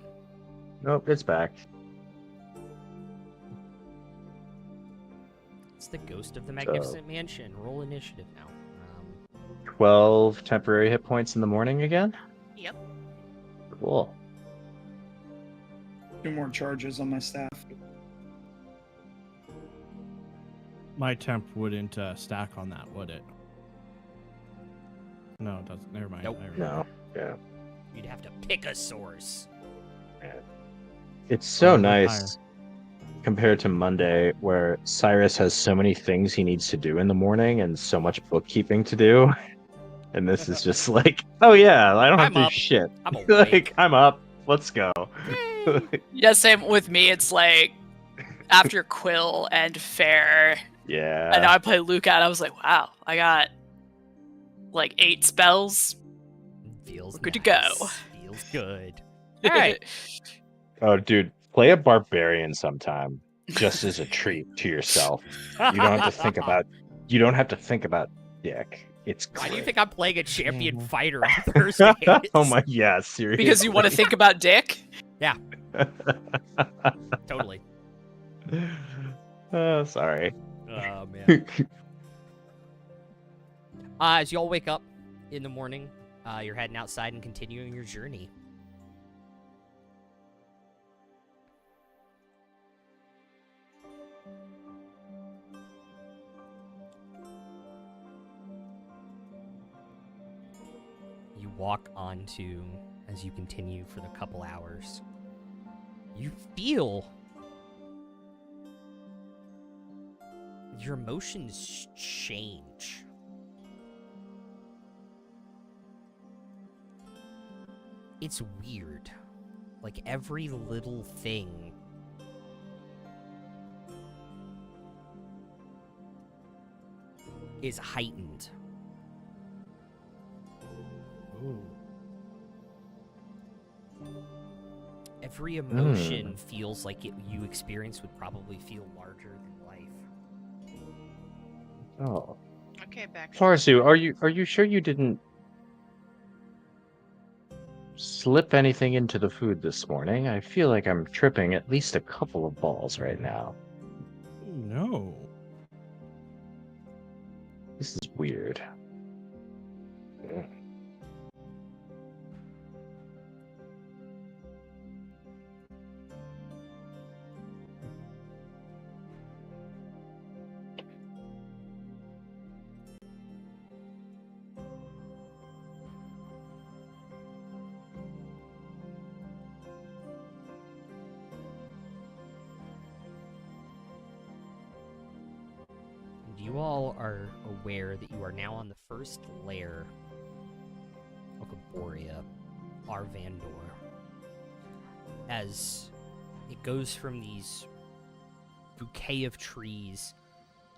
Nope, it's back. It's the ghost of the Magnificent Mansion. Roll initiative now. 12 temporary hit points in the morning again? Yep. Cool. 2 more charges on my staff. My temp wouldn't stack on that, would it? No, it doesn't. Never mind. Nope. I remember. No. Yeah. You'd have to pick a source. It's so Oh, nice compared to Monday, where Cyrus has so many things he needs to do in the morning and so much bookkeeping to do. And this is just like, oh yeah, I don't have I'm to do up. shit. I'm awake. Like, I'm up. Let's go. Yeah, same with me. It's like after Quill and Fair, Yeah. and now I play Luca, and I was like, wow, I got like 8 spells. Feels We're good to nice. go. Feels good. All right. Oh, dude, play a barbarian sometime, just as a treat to yourself. You don't have to think about. You don't have to think about dick. It's Why great. do you think I'm playing a champion fighter on Thursdays? Oh my, yeah, seriously. Because you want to think about Dick? Totally. Sorry. Oh man. As you all wake up in the morning, you're heading outside and continuing your journey. You walk onto, as you continue for the couple hours, you feel your emotions change. It's weird. Like every little thing is heightened. Ooh. Every emotion feels like you experience would probably feel larger than life. Oh, Okay, back. Farsu, are you sure you didn't slip anything into the food this morning? I feel like I'm tripping at least a couple of balls right now. No. This is weird. You all are aware that you are now on the first layer of Arborea, Arvandor. As it goes from these bouquet of trees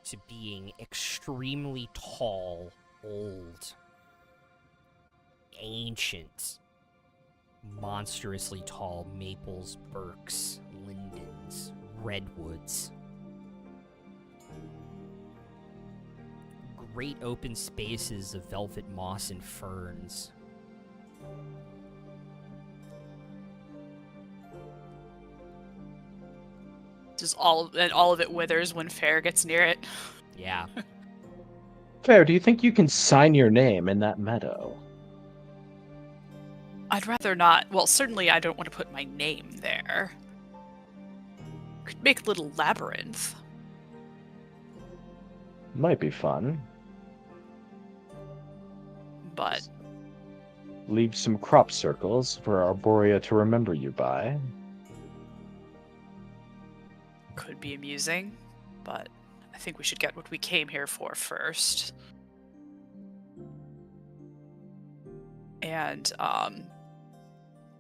to being extremely tall, old, ancient, monstrously tall maples, birks, lindens, redwoods. Great open spaces of velvet moss and ferns. Just all of it withers when Fair gets near it. Yeah. Fair, do you think you can sign your name in that meadow? I'd rather not. Well, certainly I don't want to put my name there. Could make a little labyrinth. Might be fun. But Leave some crop circles for Arborea to remember you by. could be amusing. But I think we should get what we came here for first. And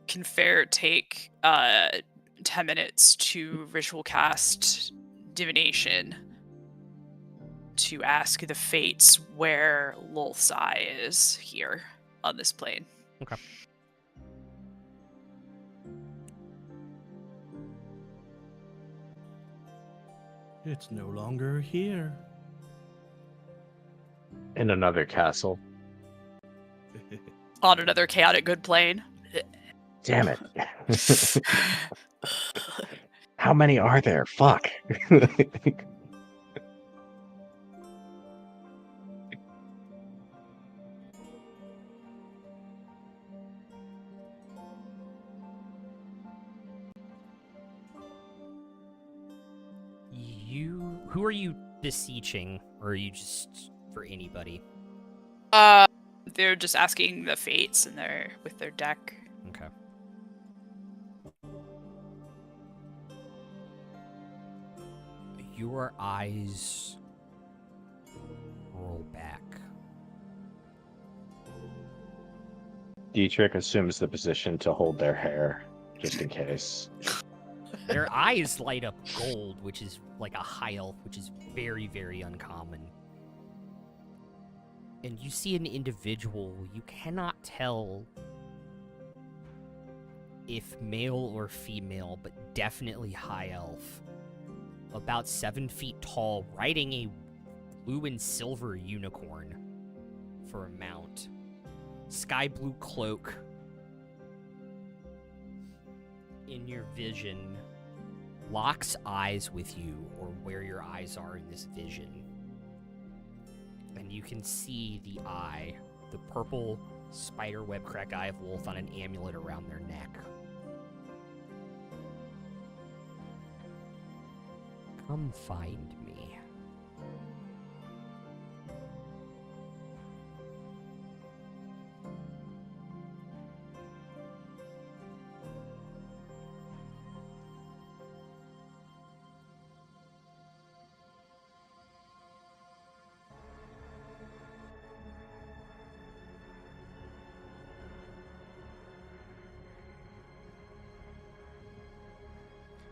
can Fair take 10 minutes to ritual cast divination to ask the fates where Lolth's Eye is here on this plane? Okay. It's no longer here. In another castle. On another chaotic good plane. Damn it. How many are there? Fuck. Who are you beseeching, or are you just for anybody? They're just asking the fates and they're with their deck. Okay. Your eyes roll back. Dietrich assumes the position to hold their hair, just in case. Their eyes light up gold, which is like a high elf, which is very, very uncommon. And you see an individual, you cannot tell if male or female, but definitely high elf. About 7 feet tall, riding a blue and silver unicorn for a mount. Sky blue cloak. In your vision, locks eyes with you, or where your eyes are in this vision. And you can see the eye, the purple spiderweb cracked eye of Wolf on an amulet around their neck. Come find me.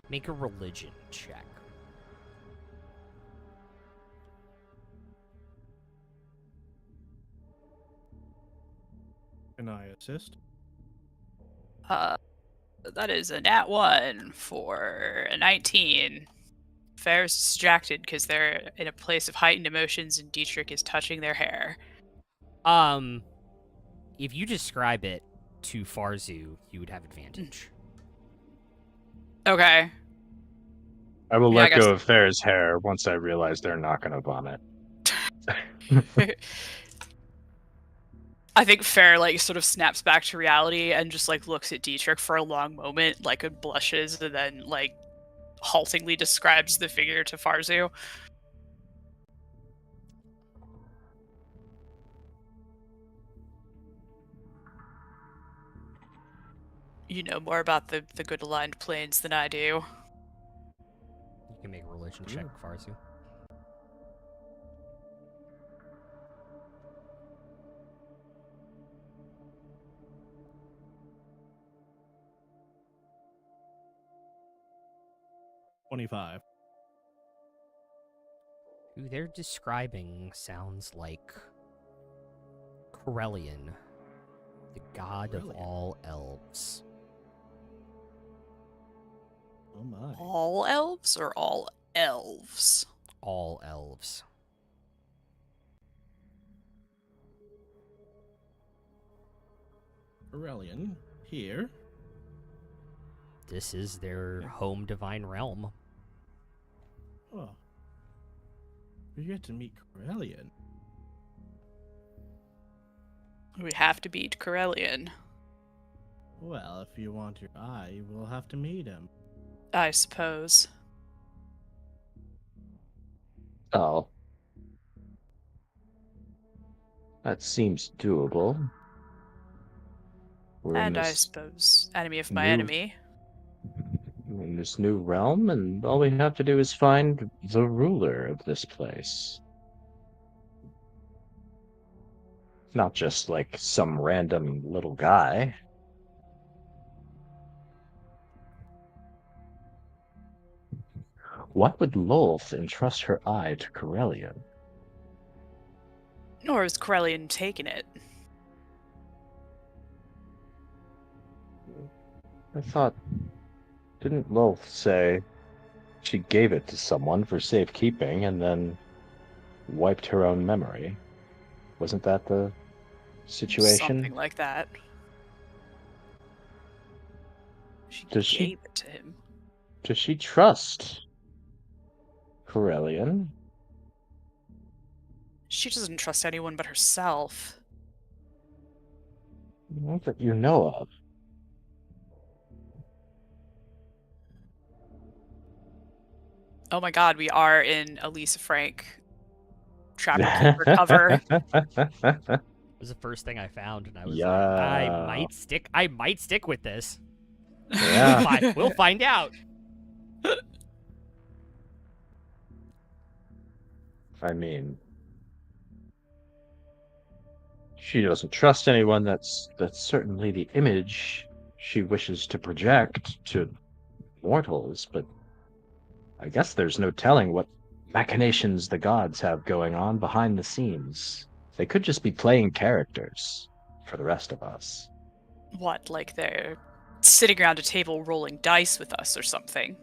Make a religion check. Can I assist? That is a nat 1 for a 19. Fair's distracted because they're in a place of heightened emotions and Dietrich is touching their hair. If you describe it to Farzu, you would have advantage. Okay. I will Yeah, I let guess- go of Fair's hair once I realize they're not going to vomit. I think Fair like sort of snaps back to reality and just like looks at Dietrich for a long moment, like and blushes, and then like haltingly describes the figure to Farzu. You know more about the good aligned planes than I do. You can make a religion check, Farzu. $25. Who they're describing sounds like Corellian, the god of Corellian. all elves. Oh my. All elves or all elves? All elves. Aurelian, here. This is their home divine realm. Oh. We get to meet Corellian. We have to beat Corellian, Well, if you want your eye, we'll have to meet him. I suppose. Oh. That seems doable. We're And I suppose enemy of my enemy. in this new realm, and all we have to do is find the ruler of this place. Not just like some random little guy. Why would Lolth entrust her eye to Corellian? Nor has Corellian taken it. I thought, didn't Lolth say she gave it to someone for safekeeping and then wiped her own memory? Wasn't that the situation? Something like that. She Does gave she- it to him. Does she trust Corellian? She doesn't trust anyone but herself. Not that you know of. Oh my god, we are in Elisa Frank Trapper Keeper cover. It was the first thing I found, and I was like, I Yeah. might stick with this. Yeah. We'll find out. I mean, she doesn't trust anyone. That's certainly the image she wishes to project to mortals, but I guess there's no telling what machinations the gods have going on behind the scenes. They could just be playing characters for the rest of us. What, like they're sitting around a table rolling dice with us or something?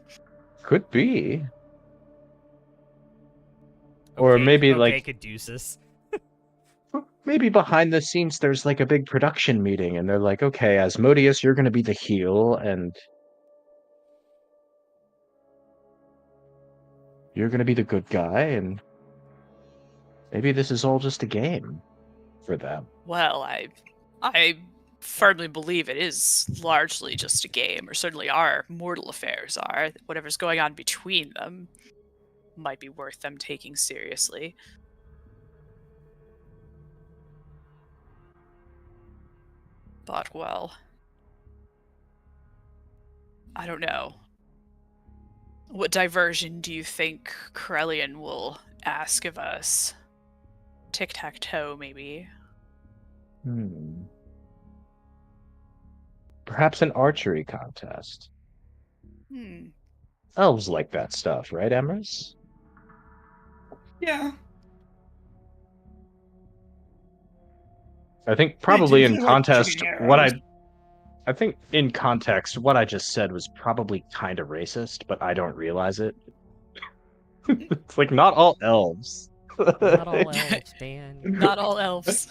Could be. Or Okay, maybe okay, like Caduceus. maybe behind the scenes there's like a big production meeting and they're like, okay, Asmodeus, you're gonna be the heel and you're gonna be the good guy, and maybe this is all just a game for them. Well, I firmly believe it is largely just a game, or certainly our mortal affairs are. Whatever's going on between them might be worth them taking seriously. But, well, I don't know. What diversion do you think Corellian will ask of us? Tic-tac-toe, maybe? Perhaps an archery contest. elves like that stuff, right, Emrys? Yeah, I think they probably do. in They like context, shooting arrows. I think in context, what I just said was probably kind of racist, but I don't realize it. It's like not all elves. Not all elves, man. Not all elves.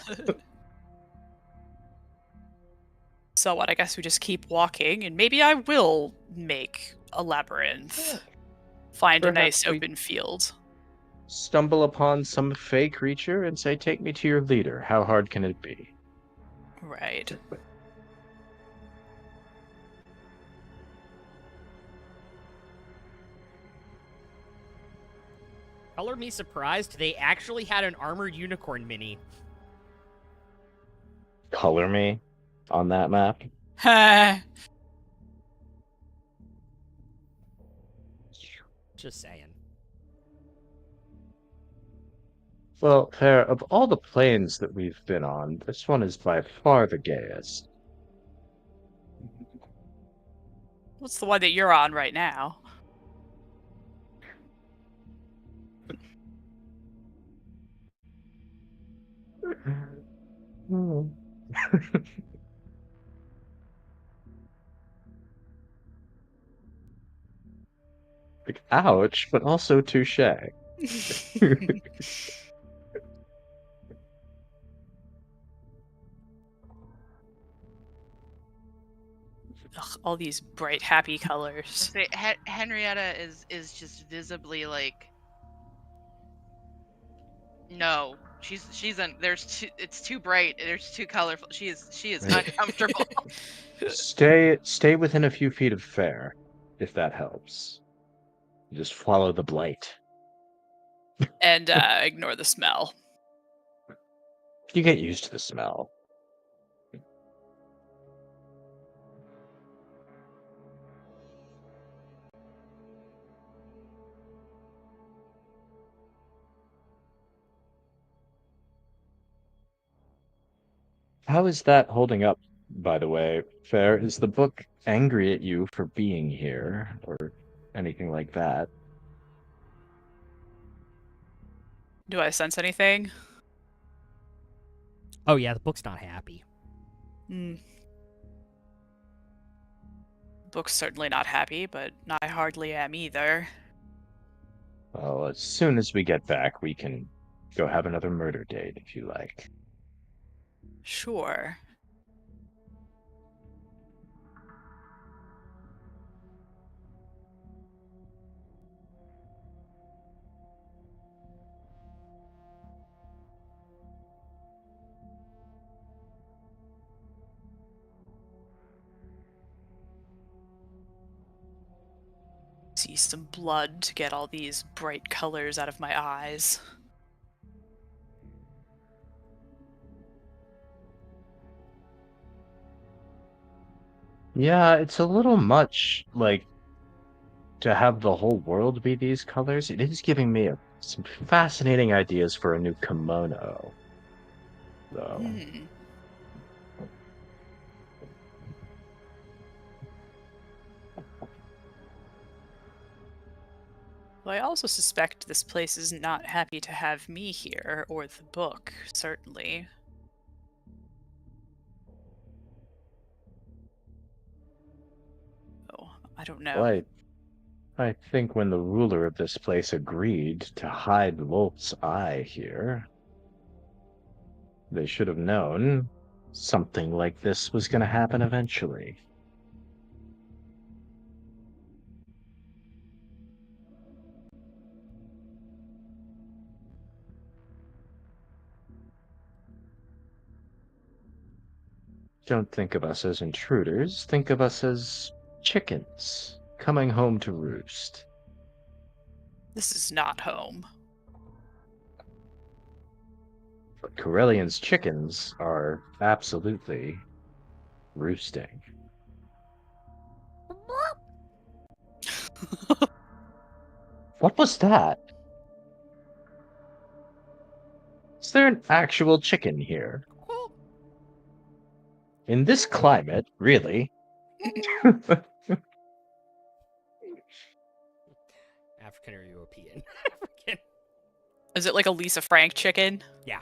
So what? I guess we just keep walking, and maybe I will make a labyrinth. Find a nice Perhaps we open field. stumble upon some fey creature and say, "Take me to your leader." How hard can it be? Right. Color me surprised, they actually had an armored unicorn mini. Color me on that map. Just saying. Well, Fair, of all the planes that we've been on, this one is by far the gayest. What's the one that you're on right now? Like, ouch, but also touche. Ugh, all these bright, happy colors. Say, Henrietta is just visibly like, no, she's there's too, it's too bright, there's too colorful. She is uncomfortable. Stay within a few feet of Fair, if that helps. Just follow the blight. And ignore the smell. You get used to the smell. How is that holding up, by the way? Fair, is the book angry at you for being here, or anything like that? Do I sense anything? Oh yeah, the book's not happy. Hmm. Book's certainly not happy, but I hardly am either. Well, as soon as we get back, we can go have another murder date, if you like. Sure. See some blood to get all these bright colors out of my eyes. Yeah, it's a little much, like, to have the whole world be these colors. It is giving me some fascinating ideas for a new kimono, though. Hmm. Well, I also suspect this place is not happy to have me here, or the book, certainly. Oh, I don't know. Well, I think when the ruler of this place agreed to hide Lolth's eye here, they should have known something like this was going to happen eventually. Don't think of us as intruders. Think of us as chickens coming home to roost. This is not home. But Corellian's chickens are absolutely roosting. What was that? Is there an actual chicken here? In this climate, really? African or European. Freaking- Is it like a Lisa Frank chicken? yeah.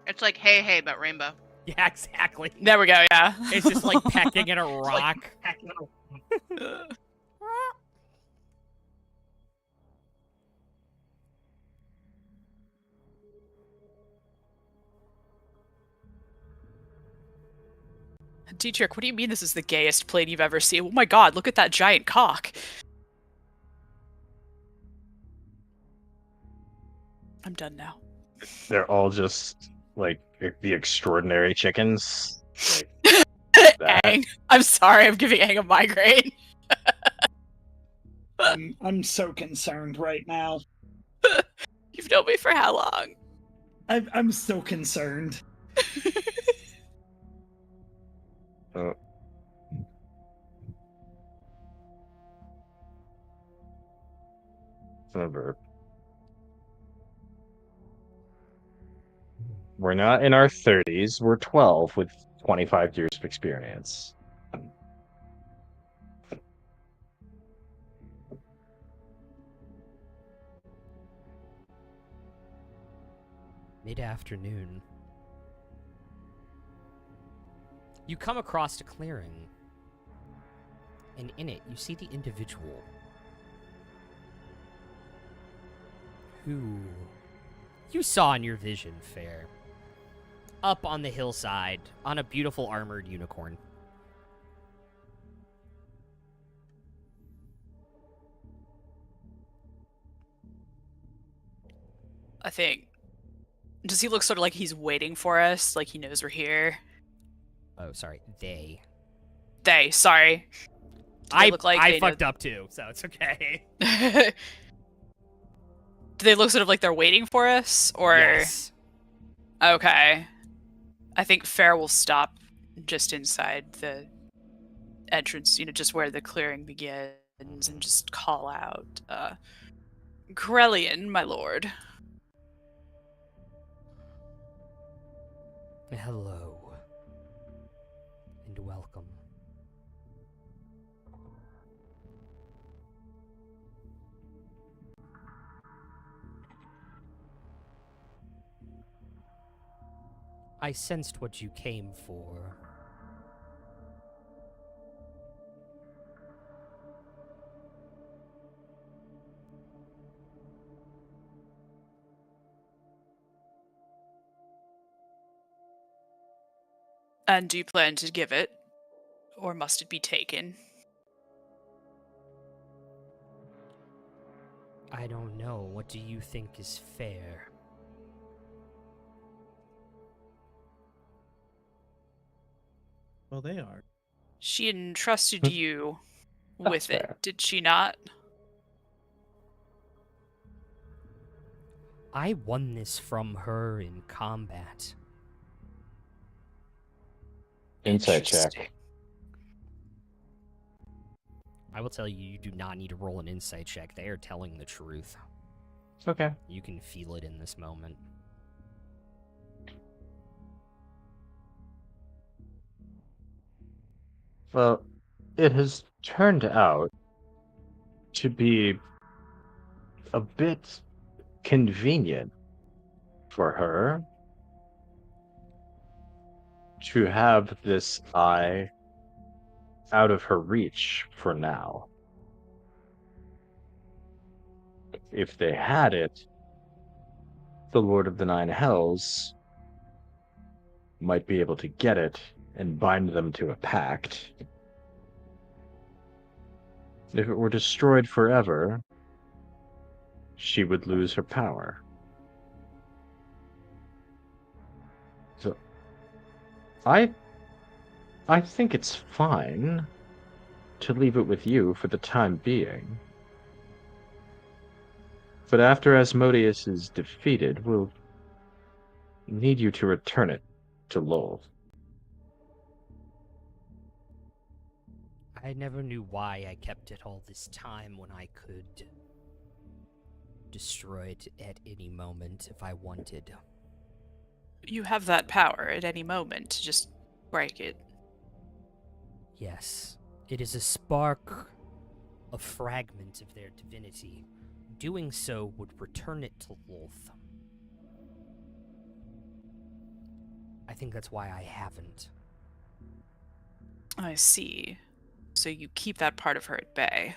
It's like hey hey but rainbow. Yeah, exactly. There we go, yeah. It's just like pecking at a rock. Dietrich, what do you mean this is the gayest plane you've ever seen? Oh my god, look at that giant cock. I'm done now. They're all just like the extraordinary chickens. Like, that. Aang. I'm sorry, I'm giving Aang a migraine. I'm so concerned right now. You've known me for how long? I'm so concerned. Uh, Remember, we're not in our 30s. We're 12 with 25 years of experience. Mid-afternoon. You come across a clearing, and in it you see the individual who you saw in your vision, Fair, up on the hillside on a beautiful armored unicorn. I think. Does he look sort of like he's waiting for us? Like he knows we're here? Oh, sorry, they. They, sorry. Do they look like I they know- fucked up too, so it's okay. Do they look sort of like they're waiting for us? Or Yes. okay. I think Fair will stop just inside the entrance, just where the clearing begins, and just call out, Corellian, my lord. Hello. And welcome. I sensed what you came for. And do you plan to give it? Or must it be taken? I don't know. What do you think is fair? Well, they are. She entrusted you That's with it, fair. did she not? I won this from her in combat. Insight Interesting. check. I will tell you, you do not need to roll an insight check. They are telling the truth. It's okay. You can feel it in this moment. Well, it has turned out to be a bit convenient for her to have this eye out of her reach for now. If they had it, the Lord of the Nine Hells might be able to get it and bind them to a pact. If it were destroyed forever, she would lose her power. So, I think it's fine to leave it with you for the time being. But after Asmodeus is defeated, we'll need you to return it to Lowell. I never knew why I kept it all this time when I could destroy it at any moment if I wanted. You have that power at any moment to just break it. Yes, it is a spark a fragment of their divinity. Doing so would return it to Lolth. I think that's why I haven't. I see. So you keep that part of her at bay,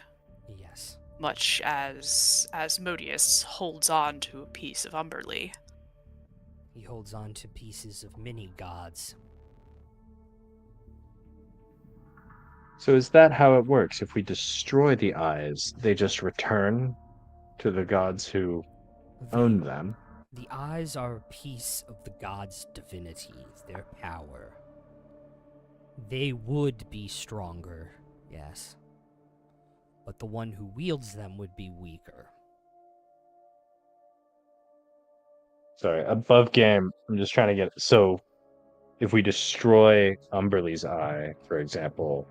Yes. much as Asmodeus holds on to a piece of Umberly. He holds on to pieces of many gods. So is that how it works? If we destroy the eyes, they just return to the gods who own them? The eyes are a piece of the gods' divinity, their power. They would be stronger, yes. But the one who wields them would be weaker. Sorry, above game, I'm just trying to get... So, if we destroy Umberly's eye, for example,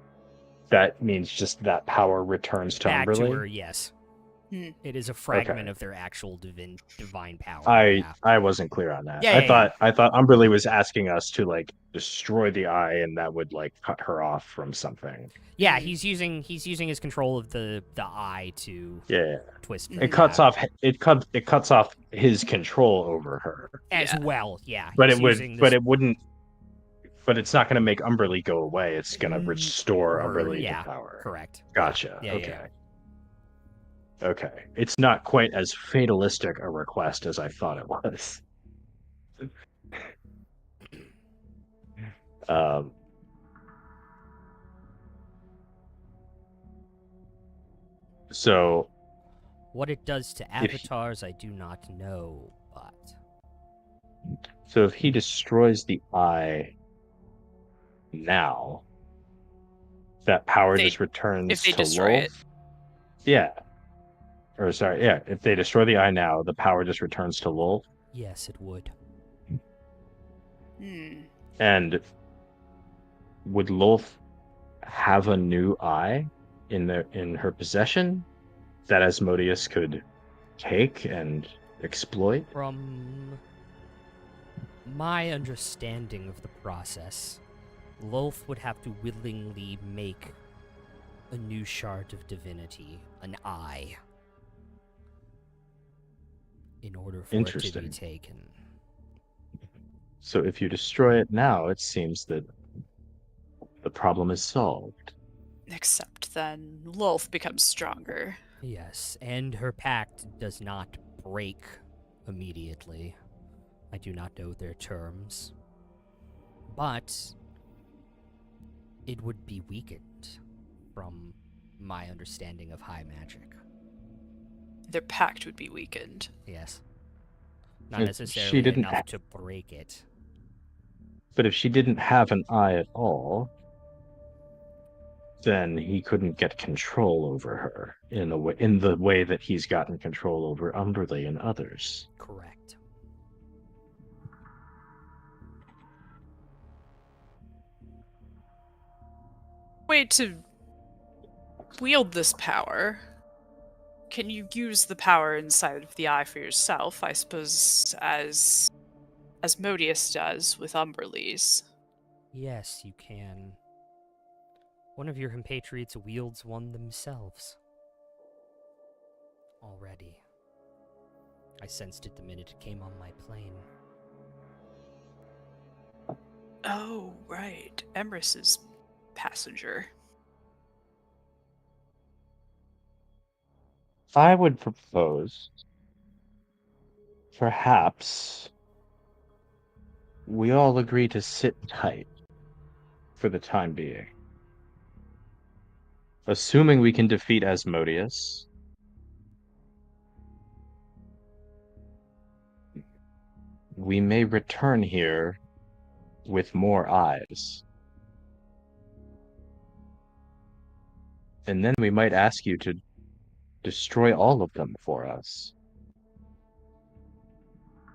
that means just that power returns to Back to Umberly? her, yes. Hmm. It is a fragment Okay. of their actual divine power. I yeah. wasn't clear on that. Yeah, I thought Umberly was asking us to like destroy the eye, and that would like cut her off from something. Yeah, he's using his control of the eye to Yeah, twist. it cuts off it cuts off his control over her. as Yeah. well. Yeah, But he's it would, using but this it wouldn't. But it's not going to make Umberly go away. It's going to restore her- Umberly yeah, to power. correct. Gotcha. Yeah, okay. yeah. Okay. It's not quite as fatalistic a request as I thought it was. Um, so, What it does to avatars, I do not know, but if he destroys the eye now, that power just returns if they to destroy it. Lolth? Yeah. Or sorry, yeah. If they destroy the eye now, the power just returns to Lolth. yes, it would. Hmm. And would Lolth have a new eye in her possession that Asmodeus could take and exploit? From my understanding of the process, Lolth would have to willingly make a new shard of divinity, an eye, in order for it to be Interesting. taken. So if you destroy it now, it seems that the problem is solved. Except then Lolth becomes stronger. Yes, and her pact does not break immediately. I do not know their terms. But it would be weakened from my understanding of high magic. Their pact would be weakened. Yes. Not If necessarily she didn't enough to break it. But if she didn't have an eye at all, then he couldn't get control over her in the way that he's gotten control over Umberly and others. Correct. Way to wield this power. Can you use the power inside of the eye for yourself? I suppose as Asmodeus does with Umberly's. Yes, you can. One of your compatriots wields one themselves. Already. I sensed it the minute it came on my plane. Oh, right. Emrys's passenger. I would propose, perhaps, we all agree to sit tight for the time being. Assuming we can defeat Asmodeus, we may return here with more eyes. And then we might ask you to destroy all of them for us.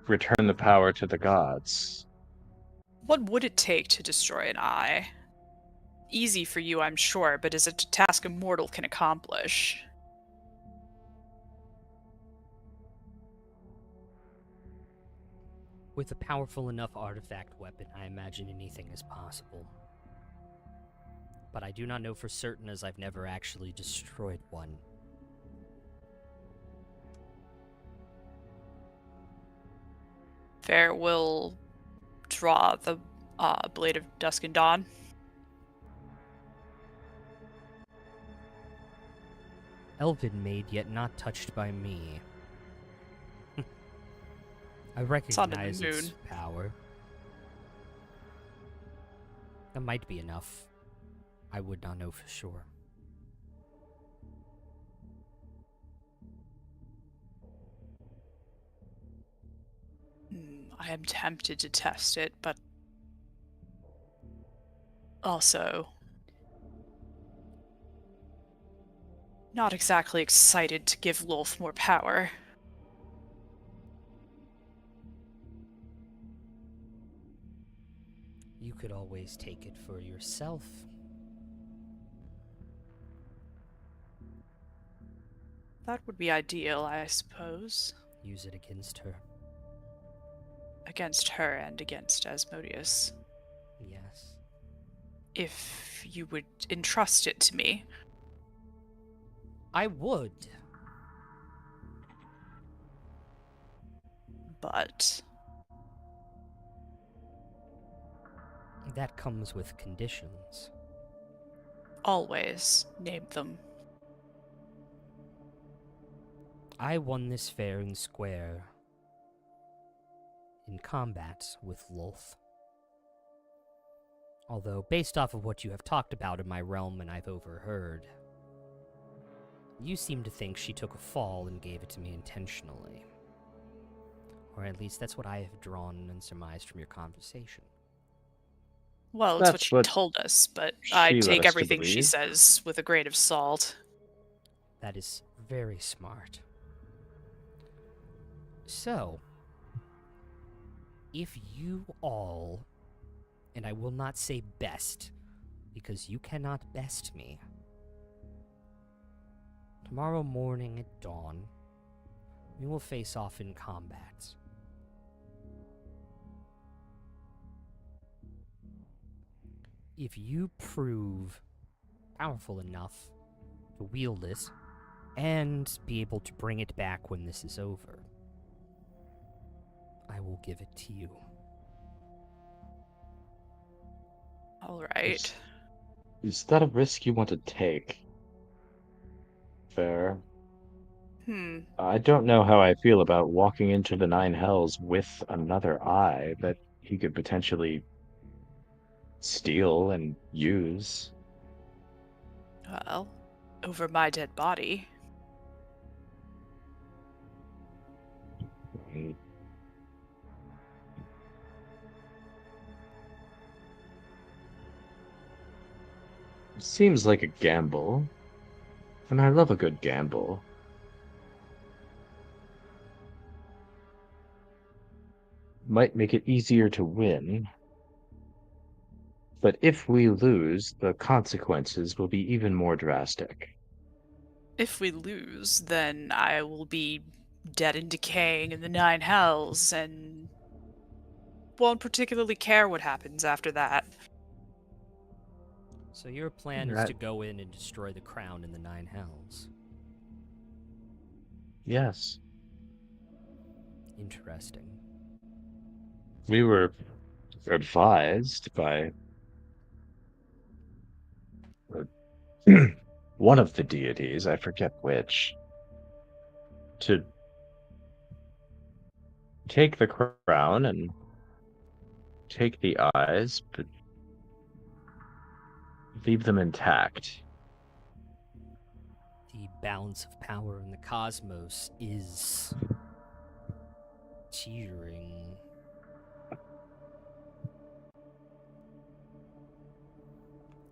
Return the power to the gods. What would it take to destroy an eye? Easy for you, I'm sure, but is it a task a mortal can accomplish? With a powerful enough artifact weapon, I imagine anything is possible. but I do not know for certain as I've never actually destroyed one. Fair will draw the Blade of Dusk and Dawn. Elven made, yet not touched by me. I Son of the recognize its moon. power. That might be enough. I would not know for sure. I am tempted to test it, but also not exactly excited to give Lolth more power. You could always take it for yourself. That would be ideal, I suppose. Use it against her. Against her and against Asmodeus. Yes. If you would entrust it to me. I would. But That comes with conditions. always name them. I won this fair and square in combat with Lolth. Although, based off of what you have talked about in my realm and I've overheard, you seem to think she took a fall and gave it to me intentionally. Or at least that's what I have drawn and surmised from your conversation. Well, it's what That's she what told us, but she I led take us to everything she believe. says with a grain of salt. That is very smart. So, if you all, and I will not say best, because you cannot best me, tomorrow morning at dawn, we will face off in combat. If you prove powerful enough to wield it and be able to bring it back when this is over, I will give it to you. All right. Is that a risk you want to take? Fair. I don't know how I feel about walking into the Nine Hells with another eye that he could potentially steal and use. Well, over my dead body. Mm, Seems like a gamble, and I love a good gamble. Might make it easier to win, but if we lose, the consequences will be even more drastic. If we lose, then I will be dead and decaying in the Nine Hells and won't particularly care what happens after that. So your plan is Right. to go in and destroy the crown in the Nine Hells. Yes, Interesting. we were advised by one of the deities, I forget which, to take the crown and take the eyes, but leave them intact. The balance of power in the cosmos is teetering.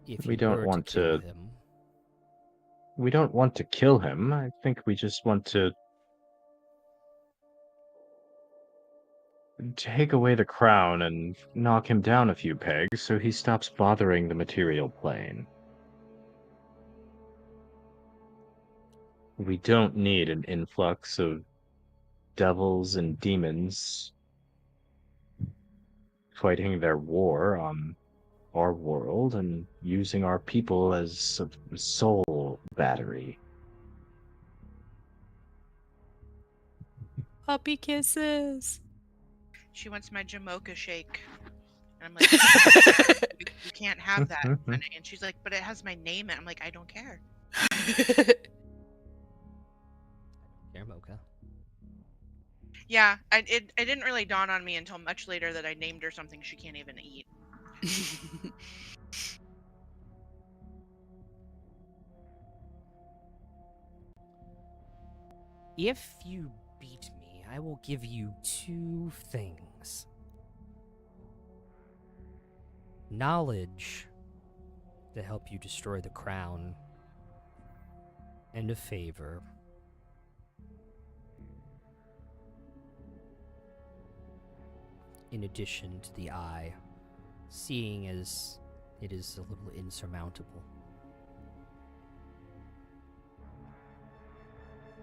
If We you don't were want to kill to- him, We don't want to kill him. I think we just want to take away the crown and knock him down a few pegs so he stops bothering the material plane. We don't need an influx of devils and demons fighting their war on our world and using our people as a soul battery. Puppy kisses. She wants my Jamocha shake. And I'm like, you can't have that, honey. And she's like, but it has my name in it. I'm like, I don't care. Here, Mocha. Yeah, it didn't really dawn on me until much later that I named her something she can't even eat. If you beat me, I will give you 2 things. Knowledge to help you destroy the crown, and a favor. In addition to the eye, seeing as it is a little insurmountable.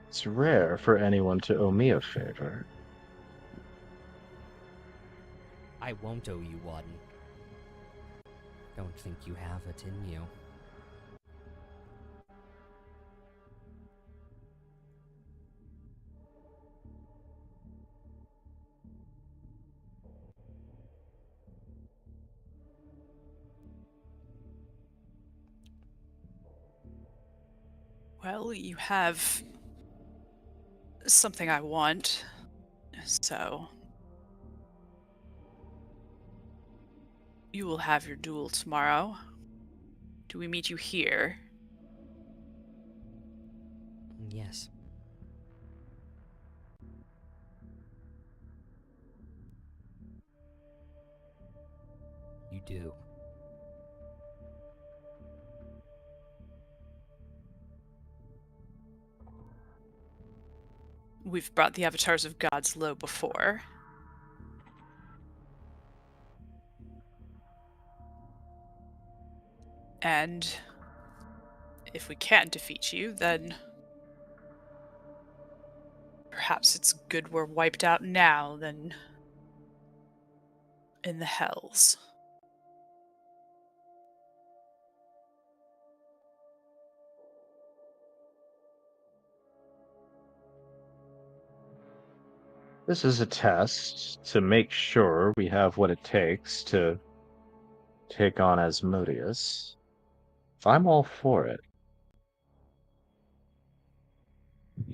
It's rare for anyone to owe me a favor. I won't owe you one. Don't think you have it in you. Well, you have something I want, so you will have your duel tomorrow. Do we meet you here? Yes. You do. We've brought the avatars of gods low before. And if we can't defeat you, then perhaps it's good we're wiped out now than in the hells. This is a test to make sure we have what it takes to take on Asmodeus. I'm all for it.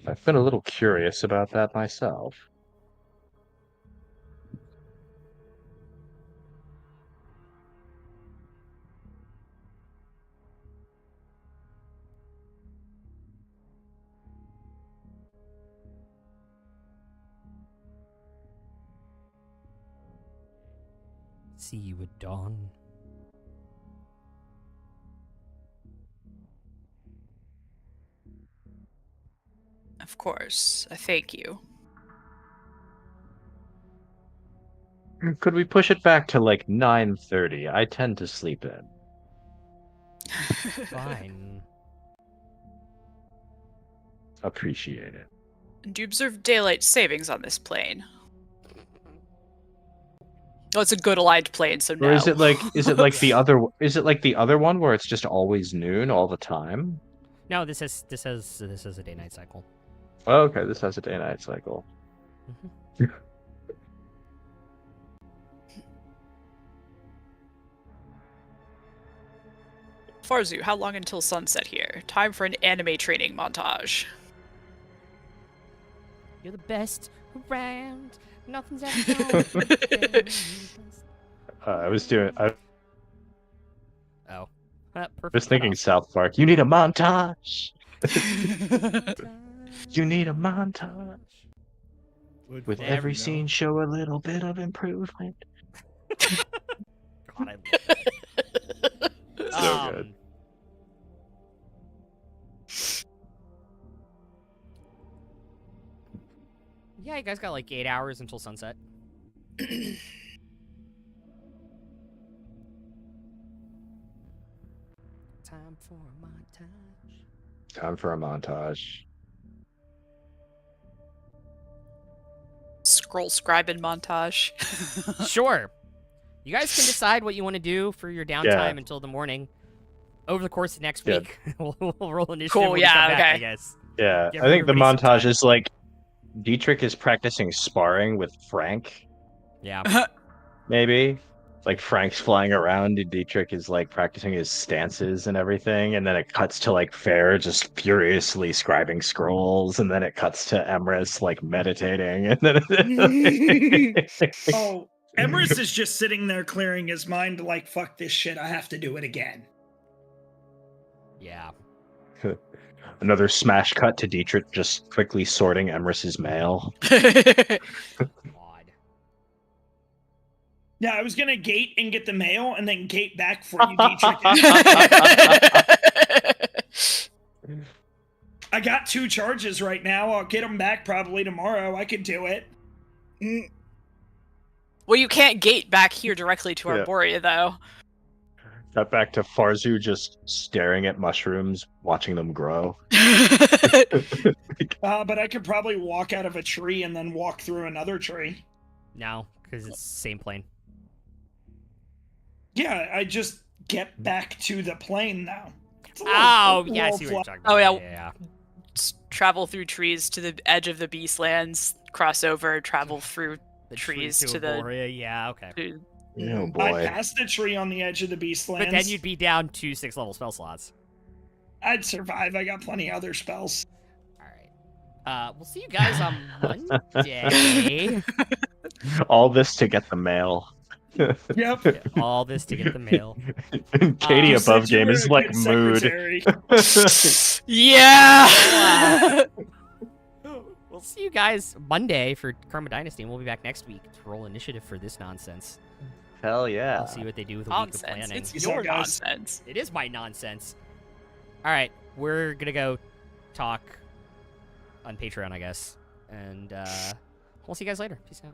I've been a little curious about that myself. See you at dawn. Of course, I thank you. Could we push it back to like 9:30? I tend to sleep in. Fine. Appreciate it. Do you observe daylight savings on this plane? Oh, it's a good aligned plane, so no. Or is it like the Yeah. other one where it's just always noon all the time? No, this has a day-night cycle. Oh, okay, this has a day-night cycle. Farzu, how long until sunset here? Time for an anime training montage. You're the best around. Nothing's ever gonna I was Oh. Perfect. just thinking cutoff. South Park. You need a montage. You need a montage. With There every we go. scene, show a little bit of improvement. God, I love it. So good. Yeah, you guys got like 8 hours until sunset. Time for a montage. Time for a montage. Scroll scribing montage. Sure. You guys can decide what you want to do for your downtime until the morning. Over the course of next Yeah. week, we'll roll initiative. Cool, when we yeah, come back, okay. I guess. Yeah, Give I think the everybody some montage time. is like Dietrich is practicing sparring with Frank, Yeah. maybe. Like Frank's flying around and Dietrich is like practicing his stances and everything, and then it cuts to like Fair just furiously scribing scrolls, and then it cuts to Emrys like meditating, and then Oh, Emrys is just sitting there clearing his mind like, fuck this shit, I have to do it again. Yeah. another smash cut to Dietrich just quickly sorting Emrys's mail. Odd. Yeah, I was gonna gate and get the mail and then gate back for you, Dietrich. I got 2 charges right now. I'll get them back probably tomorrow. I could do it. Well, you can't gate back here directly to Arborea, though. Cut back to Farzu just staring at mushrooms, watching them grow. But I could probably walk out of a tree and then walk through another tree. No, because it's the same plane. Yeah, I just get back to the plane now. Oh, yeah, I see what you're talking about. Oh, yeah. Yeah. Travel through trees to the edge of the Beastlands, cross over, travel through The trees tree to the... Arborea, yeah, okay. to- Oh I boy. passed the tree on the edge of the Beastlands. But then you'd be down 2 6-level spell slots. I'd survive. I got plenty of other spells. All right. We'll see you guys on Monday. All this to get the mail. Yep. All this to get the mail. Katie You above said you game were is a like good mood. secretary. Yeah! We'll see you guys Monday for Karma Dynasty, and we'll be back next week to roll initiative for this nonsense. Hell yeah. We'll see what they do with a week of Nonsense. planning. It's Peace your out, guys. nonsense. It is my nonsense. All right, we're gonna go talk on Patreon, I guess, and we'll see you guys later. Peace out.